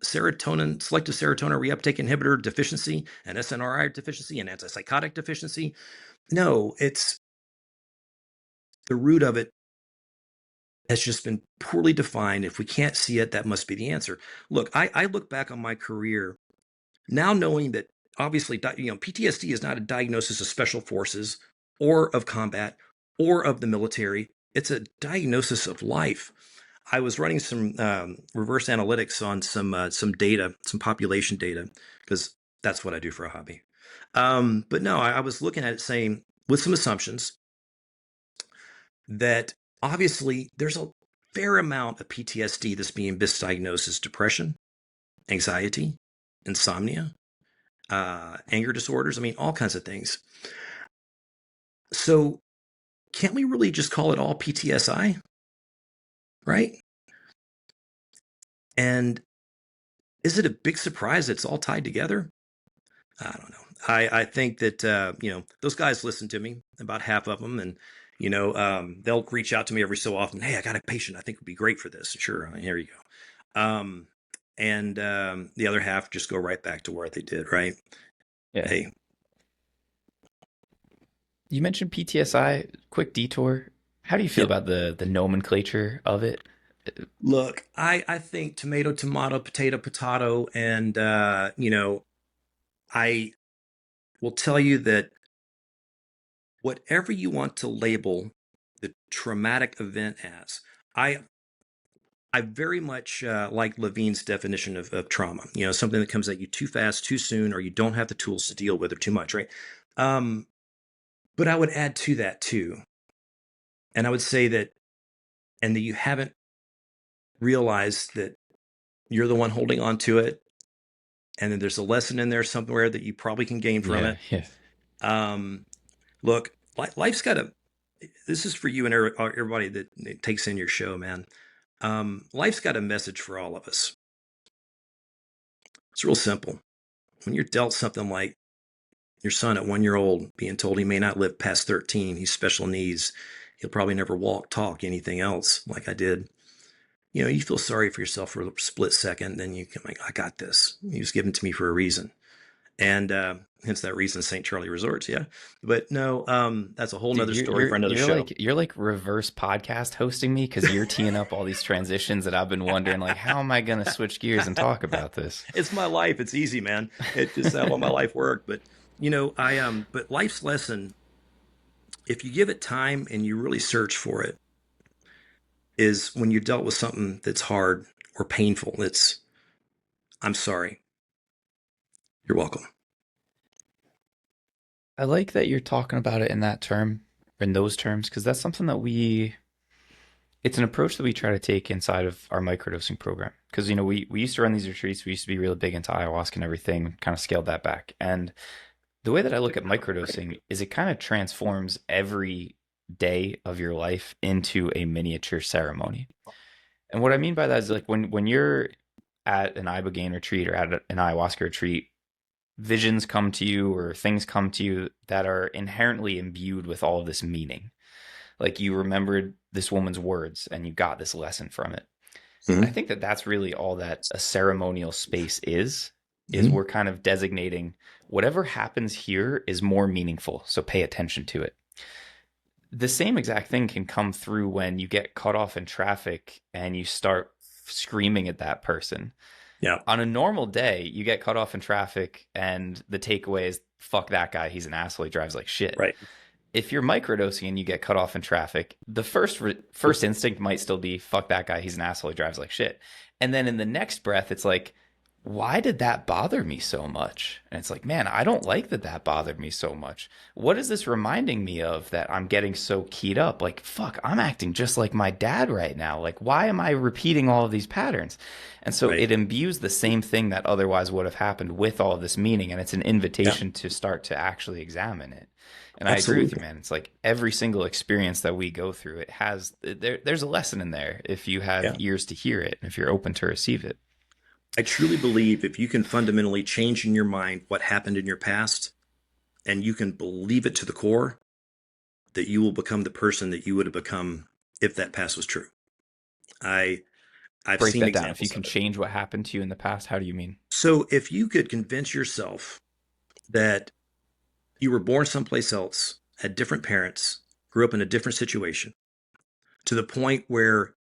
selective serotonin reuptake inhibitor deficiency, an SNRI deficiency, an antipsychotic deficiency? No, it's the root of it has just been poorly defined. If we can't see it, that must be the answer. Look, I look back on my career now knowing that obviously, PTSD is not a diagnosis of special forces or of combat or of the military. It's a diagnosis of life. I was running some reverse analytics on some data, some population data, because that's what I do for a hobby. But no, I was looking at it saying with some assumptions that obviously there's a fair amount of PTSD that's being misdiagnosed as depression, anxiety, insomnia, anger disorders. I mean, all kinds of things. So can't we really just call it all PTSI? Right? And is it a big surprise that it's all tied together? I don't know. I think that, those guys listened to me, about half of them. And They'll reach out to me every so often. Hey, I got a patient I think would be great for this. Sure, here you go. And the other half just go right back to where they did. Right. Yeah. Hey, You mentioned PTSI. Quick detour. How do you feel yeah. about the nomenclature of it? Look, I think tomato, tomato, potato, potato, and I will tell you that whatever you want to label the traumatic event as, I I very much like Levine's definition of trauma. Something that comes at you too fast, too soon, or you don't have the tools to deal with it too much, right? Um, but I would add to that too, and I would say that, and that you haven't realized that you're the one holding on to it, and then there's a lesson in there somewhere that you probably can gain from Yeah, it. yeah. Um, Look, life's got a. This is for you and everybody that takes in your show, man. Life's got a message for all of us. It's real simple. When you're dealt something like your son at 1 year old being told he may not live past 13, he's special needs, he'll probably never walk, talk, anything else like I did. You feel sorry for yourself for a split second, then you can like, I got this. He was given to me for a reason. And hence that reason St. Charlie Resorts, yeah. But no, that's a whole Dude, nother you're story for you're another you're show. like you're like reverse podcast hosting me because you're teeing up all these transitions that I've been wondering, like, how am I gonna switch gears and talk about this? It's my life. It's easy, man. It's just how my life worked. But but life's lesson, if you give it time and you really search for it, is when you're dealt with something that's hard or painful. It's, I'm sorry. You're welcome. I like that you're talking about it in that term, in those terms, because that's something that it's an approach that we try to take inside of our microdosing program. Because, we used to run these retreats. We used to be really big into ayahuasca and everything, kind of scaled that back. And the way that I look at microdosing is it kind of transforms every day of your life into a miniature ceremony. And what I mean by that is like when you're at an Ibogaine retreat or at an ayahuasca retreat, visions come to you or things come to you that are inherently imbued with all of this meaning. Like you remembered this woman's words and you got this lesson from it. And I Mm-hmm. think that that's really all that a ceremonial space is Mm-hmm. we're kind of designating whatever happens here is more meaningful. So pay attention to it. The same exact thing can come through when you get cut off in traffic and you start screaming at that person. Yeah. On a normal day, you get cut off in traffic and the takeaway is fuck that guy, he's an asshole, he drives like shit. Right. If you're microdosing and you get cut off in traffic, the first instinct might still be fuck that guy, he's an asshole, he drives like shit. And then in the next breath, it's like, why did that bother me so much? And it's like, man, I don't like that that bothered me so much. What is this reminding me of that I'm getting so keyed up? Like, fuck, I'm acting just like my dad right now. Like, why am I repeating all of these patterns? And so Right. it imbues the same thing that otherwise would have happened with all of this meaning. And it's an Yeah. invitation to start to actually examine it. And I agree with you, Absolutely. man. It's like every single experience that we go through, there's a lesson in there if you have Yeah. ears to hear it and if you're open to receive it. I truly believe if you can fundamentally change in your mind what happened in your past and you can believe it to the core, that you will become the person that you would have become if that past was true. I I've Break seen that down. If you examples can of it. change what happened to you in the past, how do you mean? So if you could convince yourself that you were born someplace else, had different parents, grew up in a different situation, to the point where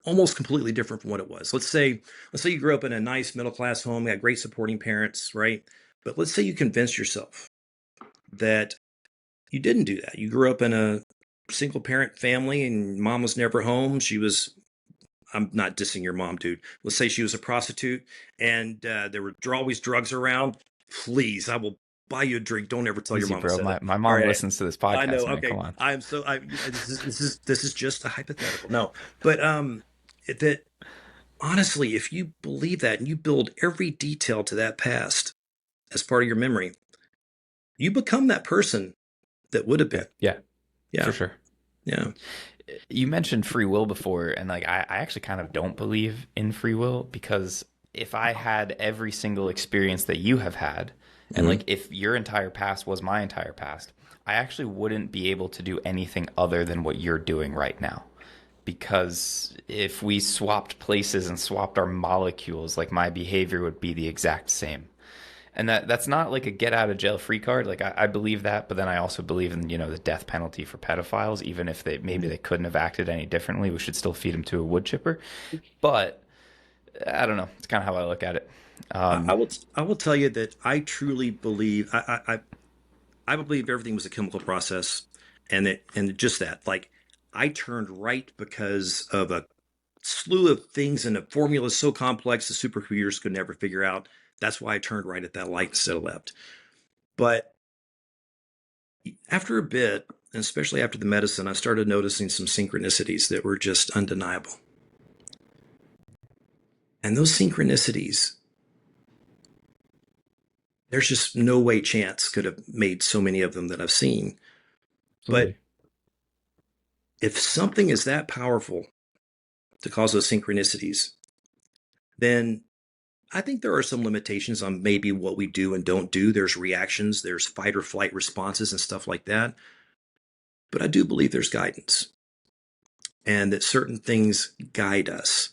almost completely different from what it was. Let's say you grew up in a nice middle class home, you had great supporting parents, right? But let's say you convinced yourself that you didn't do that. You grew up in a single parent family and mom was never home. I'm not dissing your mom, dude. Let's say she was a prostitute and there were always drugs around. Please, I will buy you a drink. Don't ever tell your Easy, mom I bro. said that. My All mom right. listens to this I know. podcast, man. Okay. Come on. I'm so I this is just a hypothetical. No. But that honestly, if you believe that and you build every detail to that past as part of your memory, you become that person that would have Yeah. been. Yeah, for Yeah. sure. Yeah. You mentioned free will before, and like I actually kind of don't believe in free will because if I had every single experience that you have had And Hmm. like, if your entire past was my entire past, I actually wouldn't be able to do anything other than what you're doing right now. Because if we swapped places and swapped our molecules, like my behavior would be the exact same. And that's not like a get out of jail free card. Like I believe that, but then I also believe in, the death penalty for pedophiles. Even if maybe they couldn't have acted any differently, we should still feed them to a wood chipper. But I don't know. It's kind of how I look at it. I Um, will I will tell you that I truly believe I believe everything was a chemical process, and just that, like, I turned right because of a slew of things, and the formula is so complex the supercomputers could never figure out. That's why I turned right at that light instead of left. But after a bit, and especially after the medicine, I started noticing some synchronicities that were just undeniable. And those synchronicities, there's just no way chance could have made so many of them that I've seen. But Absolutely. if something is that powerful to cause those synchronicities, then I think there are some limitations on maybe what we do and don't do. There's reactions, there's fight or flight responses and stuff like that. But I do believe there's guidance and that certain things guide us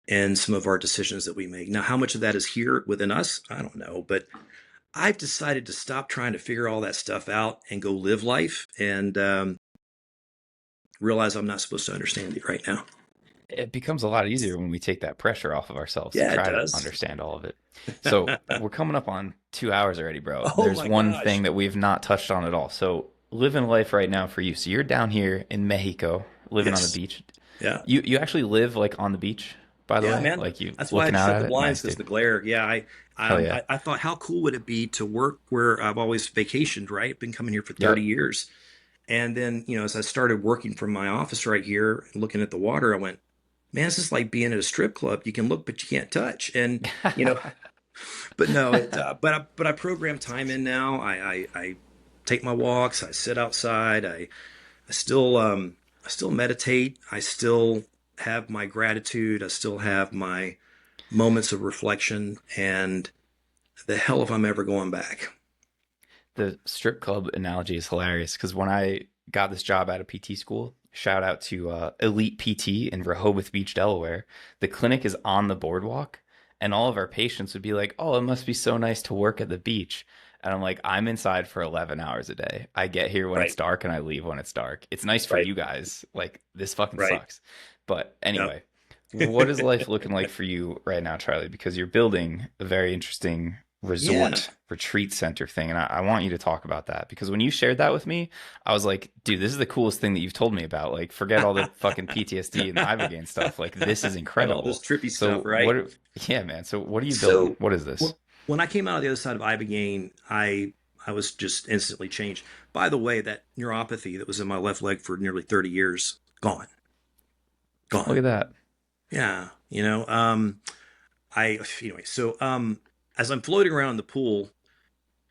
in some of our decisions that we make. Now, how much of that is here within us? I don't know. But I've decided to stop trying to figure all that stuff out and go live life and realize I'm not supposed to understand it right now. It becomes a lot easier when we take that pressure off of ourselves to Yeah, it try to does. understand all of it. So we're coming up on 2 hours already, bro. Oh There's my one thing gosh. that we've not touched on at all. So living life right now for you. So you're down here in Mexico, living on the Yes. beach. Yeah. You actually live like on the beach, by the Yeah, way? man. Like you That's why I looking had to out shut at the it? blinds Nice, because dude. the glare. Yeah, Hell yeah. I thought, how cool would it be to work where I've always vacationed, right? Been coming here for 30 Yep. years. And then, as I started working from my office right here and looking at the water, I went, man, this is like being at a strip club. You can look, but you can't touch. And, you know, but no, but I program time in now. I take my walks. I sit outside. I still meditate. I still have my gratitude. I still have my moments of reflection. And the hell if I'm ever going back. The strip club analogy is hilarious because when I got this job at a PT school, shout out to Elite PT in Rehoboth Beach, Delaware, the clinic is on the boardwalk, and all of our patients would be like, "Oh, it must be so nice to work at the beach." And I'm like, "I'm inside for 11 hours a day. I get here when it's Right. dark and I leave when it's dark. It's nice for Right. you guys. Like, this fucking Right. sucks." But Yep. anyway, what is life looking like for you right now, Charlie? Because you're building a very interesting Yeah. resort retreat center thing, and I want you to talk about that because when you shared that with me, I was like, dude, this is the coolest thing that you've told me about. Like, forget all the fucking PTSD and the Ibogaine stuff. Like, this is All this incredible. trippy stuff, So right? yeah, man. So what are you building? So What is this? when I came out of the other side of Ibogaine, I was just instantly changed. By the way, that neuropathy that was in my left leg for nearly 30 years, gone, Look gone. at that. Yeah, anyway. So as I'm floating around in the pool,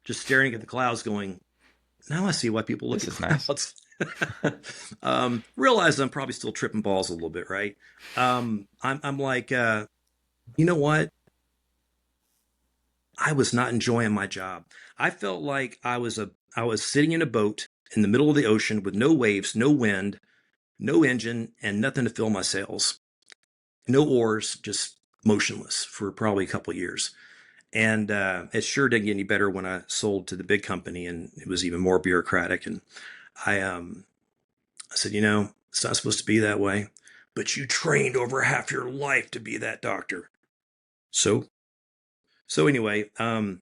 just staring at the clouds, going, now I see why people look This at is nice. clouds. Realize I'm probably still tripping balls a little bit, right? I'm like, you know what? I was not enjoying my job. I felt like I was sitting in a boat in the middle of the ocean with no waves, no wind, no engine, and nothing to fill my sails. No oars, just motionless for probably a couple of years. And it sure didn't get any better when I sold to the big company, and it was even more bureaucratic. And I said, it's not supposed to be that way. But you trained over half your life to be that doctor. So anyway, my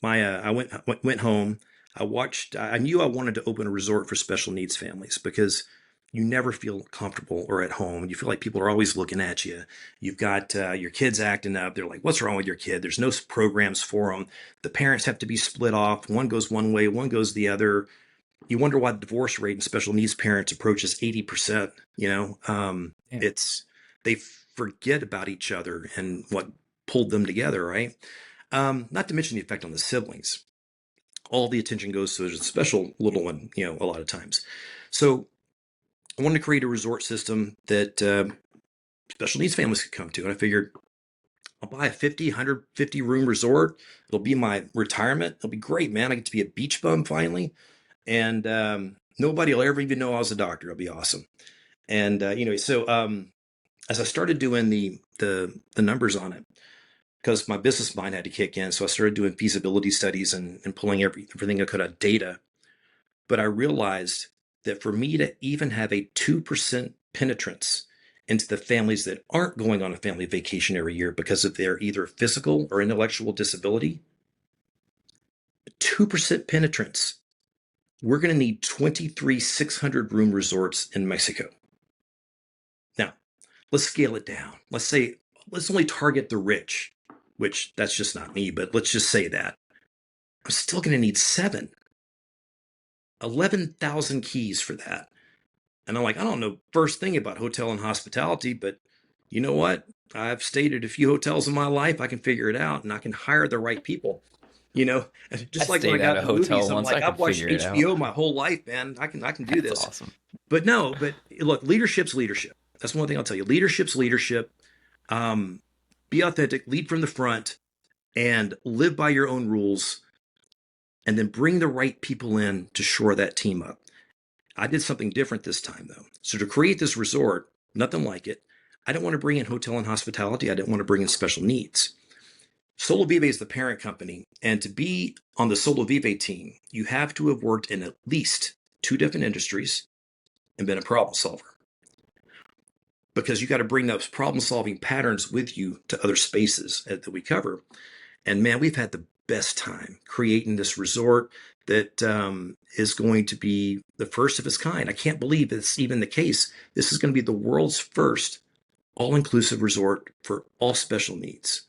I went home. I watched. I knew I wanted to open a resort for special needs families because you never feel comfortable or at home. You feel like people are always looking at you. You've got your kids acting up. They're like, "What's wrong with your kid?" There's no programs for them. The parents have to be split off. One goes one way, one goes the other. You wonder why the divorce rate in special needs parents approaches 80%. Damn. It's they forget about each other and what pulled them together, right? Not to mention the effect on the siblings. All the attention goes to a special little one, a lot of times. So I wanted to create a resort system that special needs families could come to. And I figured I'll buy a 50, 150 room resort. It'll be my retirement. It'll be great, man. I get to be a beach bum finally. And nobody will ever even know I was a doctor. It'll be awesome. And, as I started doing the numbers on it, because my business mind had to kick in. So I started doing feasibility studies and pulling everything I could out of data. But I realized that for me to even have a 2% penetrance into the families that aren't going on a family vacation every year because of their either physical or intellectual disability, 2% penetrance, we're going to need 23 600 room resorts in Mexico. Now, let's scale it down. Let's only target the rich, which that's just not me, but let's just say that. I'm still going to need 11,000 keys for that. And I'm like, I don't know first thing about hotel and hospitality, but you know what? I've stayed at a few hotels in my life. I can figure it out and I can hire the right people. I Just like when I stayed at got a into movies, hotel I'm once. I like, could I've watched figure it out. HBO my whole life, man. I can do That's this. awesome. But no, but look, leadership's leadership. That's one thing I'll tell you. Leadership's leadership. Um, be authentic, lead from the front, and live by your own rules, and then bring the right people in to shore that team up. I did something different this time, though. So to create this resort, nothing like it. I didn't want to bring in hotel and hospitality. I didn't want to bring in special needs. Solo Vive is the parent company. And to be on the Solo Vive team, you have to have worked in at least two different industries and been a problem solver. Because you got to bring those problem solving patterns with you to other spaces that we cover. And man, we've had the best time creating this resort that is going to be the first of its kind. I can't believe it's even the case. This is going to be the world's first all-inclusive resort for all special needs.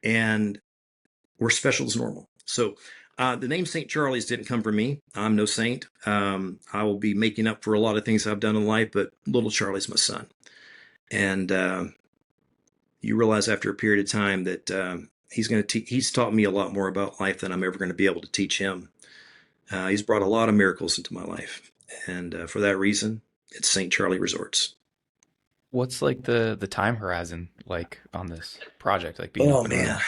And we're special as normal. So the name St. Charlie's didn't come from me. I'm no saint. I will be making up for a lot of things I've done in life, but little Charlie's my son. And you realize after a period of time that he's taught me a lot more about life than I'm ever going to be able to teach him. He's brought a lot of miracles into my life, and for that reason, it's St. Charlie Resorts. What's like the time horizon like on this project, like being Oh up and man, running?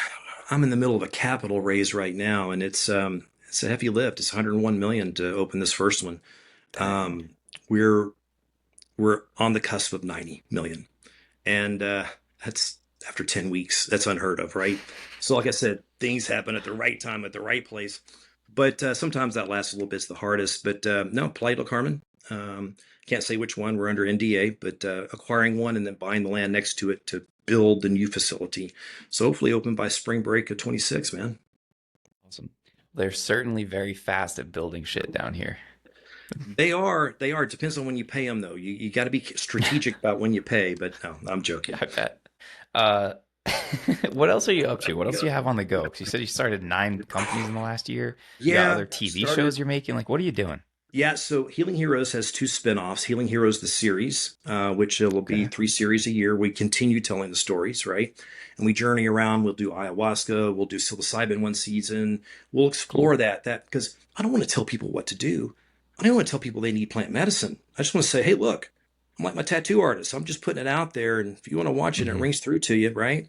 I'm in the middle of a capital raise right now, and it's a heavy lift. It's 101 million to open this first one. Dang. Um, we're we're on the cusp of 90 million, and that's after 10 weeks. That's unheard of, right? So, like I said, things happen at the right time at the right place. But sometimes that last little bit's the hardest. But no, Playa del Carmen. Can't say which one. We're under NDA, but acquiring one and then buying the land next to it to build the new facility. So hopefully open by spring break of 26, man. Awesome. They're certainly very fast at building shit down here. They are. They are. It depends on when you pay them, though. You got to be strategic about when you pay. But no, I'm joking. I bet. Uh, what else are you up to? What else do you have on the go? Because you said you started 9 companies in the last year. You got Yeah, other TV started. shows you're making. Like, what are you doing? Yeah, so Healing Heroes has two spinoffs. Healing Heroes, the series, which it will be Okay, 3 series a year. We continue telling the stories, right? And we journey around. We'll do ayahuasca. We'll do psilocybin one season. We'll cool. explore that because I don't want to tell people what to do. I don't want to tell people they need plant medicine. I just want to say, hey, look, I'm like my tattoo artist. I'm just putting it out there, and if you want to watch it, and it Mm-hmm. rings through to you, right?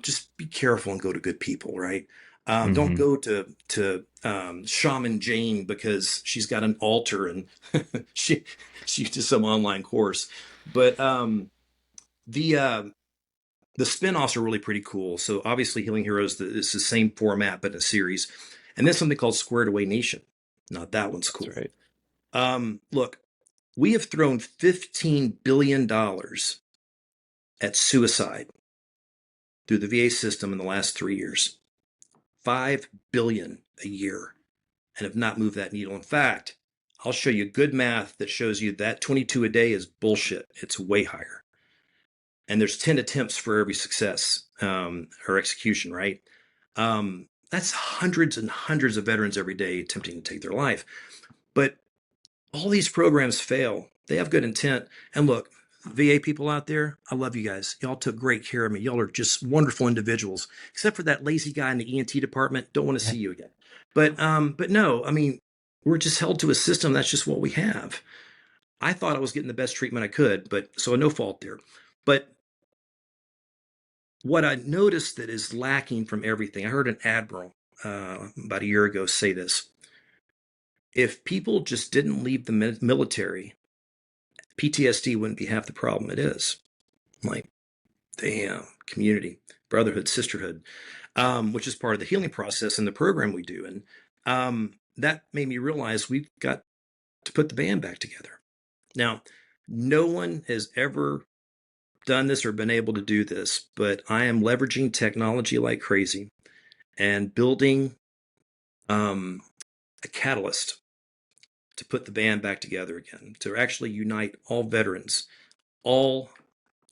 Just be careful and go to good people, right? Don't Mm-hmm. go to Shaman Jane because she's got an altar and she she's just some online course. But the uh, the spin-offs are really pretty cool. So obviously, Healing Heroes is the same format but a series, and then something called Squared Away Nation. Now that one's That's cool. right. Look, we have thrown $15 billion at suicide through the VA system in the last 3 years. 5 billion a year and have not moved that needle. In fact, I'll show you good math that shows you that 22 a day is bullshit. It's way higher. And there's 10 attempts for every success or execution, right? That's hundreds and hundreds of veterans every day attempting to take their life. But all these programs fail. They have good intent. And look, VA people out there, I love you guys. Y'all took great care of me. Y'all are just wonderful individuals. Except for that lazy guy in the ENT department, don't want to see you again. But no, I mean, we're just held to a system. That's just what we have. I thought I was getting the best treatment I could, but so no fault there. But what I noticed that is lacking from everything, I heard an admiral about a year ago say this. If people just didn't leave the military, PTSD wouldn't be half the problem it is. I'm like, damn, community, brotherhood, sisterhood, which is part of the healing process and the program we do. And that made me realize we've got to put the band back together. Now, no one has ever done this or been able to do this, but I am leveraging technology like crazy and building a catalyst to put the band back together again, to actually unite all veterans, all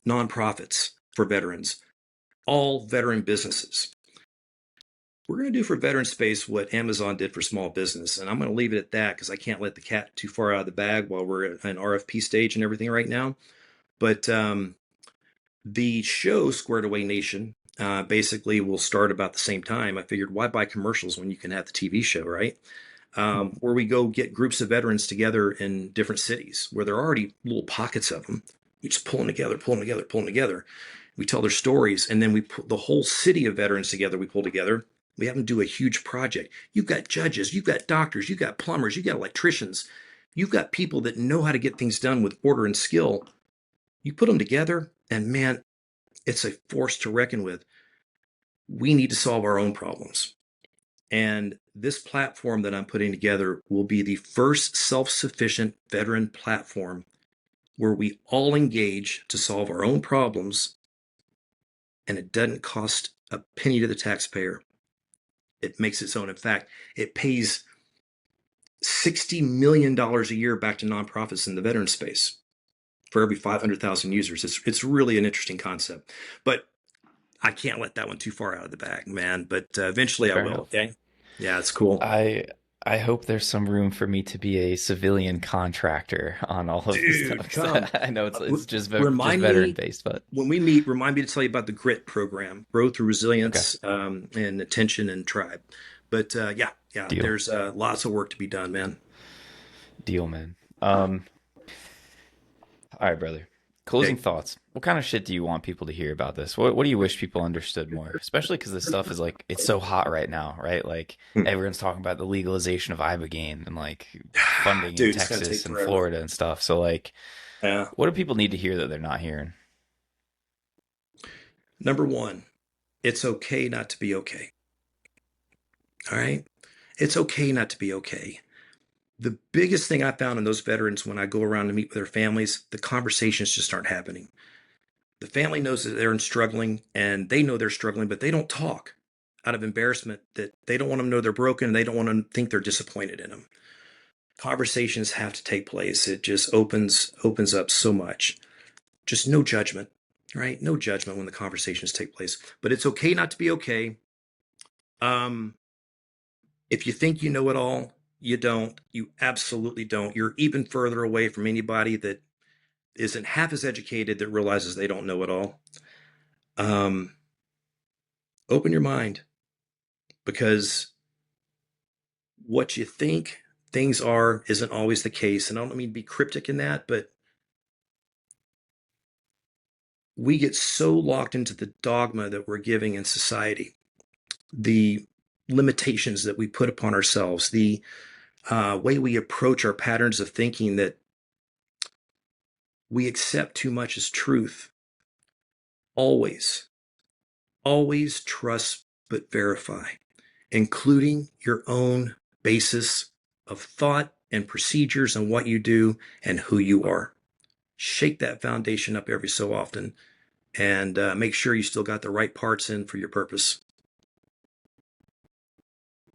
nonprofits for veterans, all veteran businesses. We're going to do for veteran space what Amazon did for small business. And I'm going to leave it at that because I can't let the cat too far out of the bag while we're at an RFP stage and everything right now. But the show Squared Away Nation basically will start about the same time. I figured, why buy commercials when you can have the TV show, right? Where we go get groups of veterans together in different cities where there are already little pockets of them. We just pull them together, pull them together, pull them together. We tell their stories, and then we put the whole city of veterans together. We pull together. We have them do a huge project. You've got judges, you've got doctors, you've got plumbers, you've got electricians, you've got people that know how to get things done with order and skill. You put them together, and man, it's a force to reckon with. We need to solve our own problems. And this platform that I'm putting together will be the first self-sufficient veteran platform where we all engage to solve our own problems, and it doesn't cost a penny to the taxpayer. It makes its own. In fact, it pays $60 million a year back to nonprofits in the veteran space for every 500,000 users. It's really an interesting concept, but I can't let that one too far out of the bag, man. But eventually I Fair will. enough. Okay. Yeah, it's cool. I I hope there's some room for me to be a civilian contractor on all of this Dude, stuff. come. I know it's just Remind veteran me based, but when we meet, remind me to tell you about the GRIT program, growth through okay, resilience, and attention and tribe. But yeah, deal, there's lots of work to be done, man. deal, man. All right, brother. Closing Okay. thoughts. What kind of shit do you want people to hear about this? What do you wish people understood more? Especially because this stuff is like it's so hot right now, right? Like Hmm. everyone's talking about the legalization of Ibogaine and like funding in Dude, it's gonna Texas take and forever. Florida and stuff. So like, Yeah. what do people need to hear that they're not hearing? Number one, it's okay not to be okay. All right. It's okay not to be okay. The biggest thing I found in those veterans when I go around to meet with their families, the conversations just aren't happening. The family knows that they're struggling and they know they're struggling, but they don't talk out of embarrassment that they don't want them to know they're broken and they don't want them to think they're disappointed in them. Conversations have to take place. It just opens up so much. Just no judgment, right? No judgment when the conversations take place. But it's okay not to be okay. Um, if you think you know it all, you don't. You absolutely don't. You're even further away from anybody that isn't half as educated that realizes they don't know it all. Um, Open your mind because what you think things are isn't always the case. And I don't mean to be cryptic in that, but we get so locked into the dogma that we're giving in society, the limitations that we put upon ourselves, the way we approach our patterns of thinking that we accept too much as truth. Always, always trust but verify, including your own basis of thought and procedures and what you do and who you are. Shake that foundation up every so often and make sure you still got the right parts in for your purpose.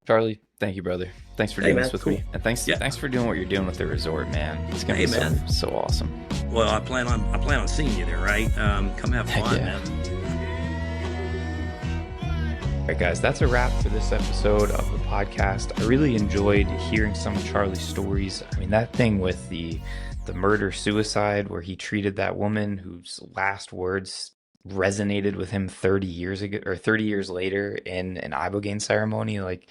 Charlie, thank you, brother. Thanks for Hey, doing this man, with cool. me, and thanks Yeah. thanks for doing what you're doing with the resort, man. It's gonna Hey, be man. so awesome. Well, I plan on seeing you there, right? Come have Heck fun, yeah. man. All right, guys, that's a wrap for this episode of the podcast. I really enjoyed hearing some of Charlie's stories. I mean, that thing with the murder suicide where he treated that woman whose last words resonated with him 30 years ago or 30 years later in an Ibogaine ceremony, like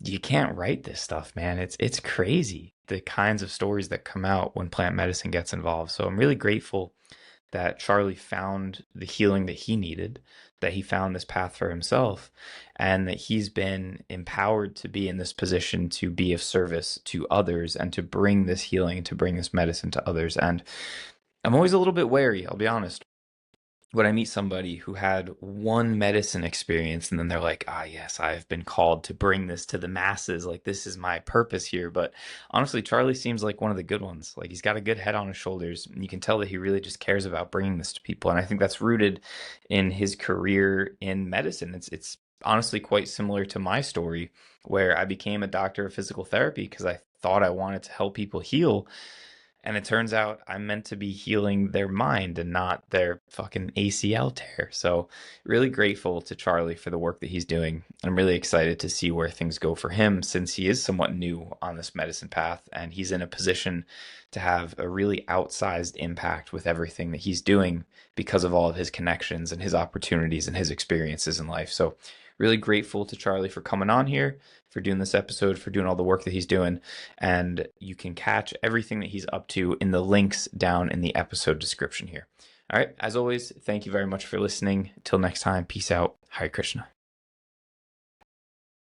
you can't write this stuff, man. It's crazy the kinds of stories that come out when plant medicine gets involved. So I'm really grateful that Charlie found the healing that he needed that he found this path for himself and that he's been empowered to be in this position to be of service to others and to bring this healing, to bring this medicine to others. And I'm always a little bit wary, I'll be honest, when I meet somebody who had one medicine experience and then they're like, ah, yes, I've been called to bring this to the masses. Like, this is my purpose here. But honestly, Charlie seems like one of the good ones. Like, he's got a good head on his shoulders. And you can tell that he really just cares about bringing this to people. And I think that's rooted in his career in medicine. It's honestly quite similar to my story, where I became a doctor of physical therapy because I thought I wanted to help people heal. And it turns out I'm meant to be healing their mind and not their fucking ACL tear. So, really grateful to Charlie for the work that he's doing. I'm really excited to see where things go for him since he is somewhat new on this medicine path and he's in a position to have a really outsized impact with everything that he's doing because of all of his connections and his opportunities and his experiences in life. So, really grateful to Charlie for coming on here, for doing this episode, for doing all the work that he's doing. And you can catch everything that he's up to in the links down in the episode description here. All right. As always, thank you very much for listening. Until next time, peace out. Hare Krishna.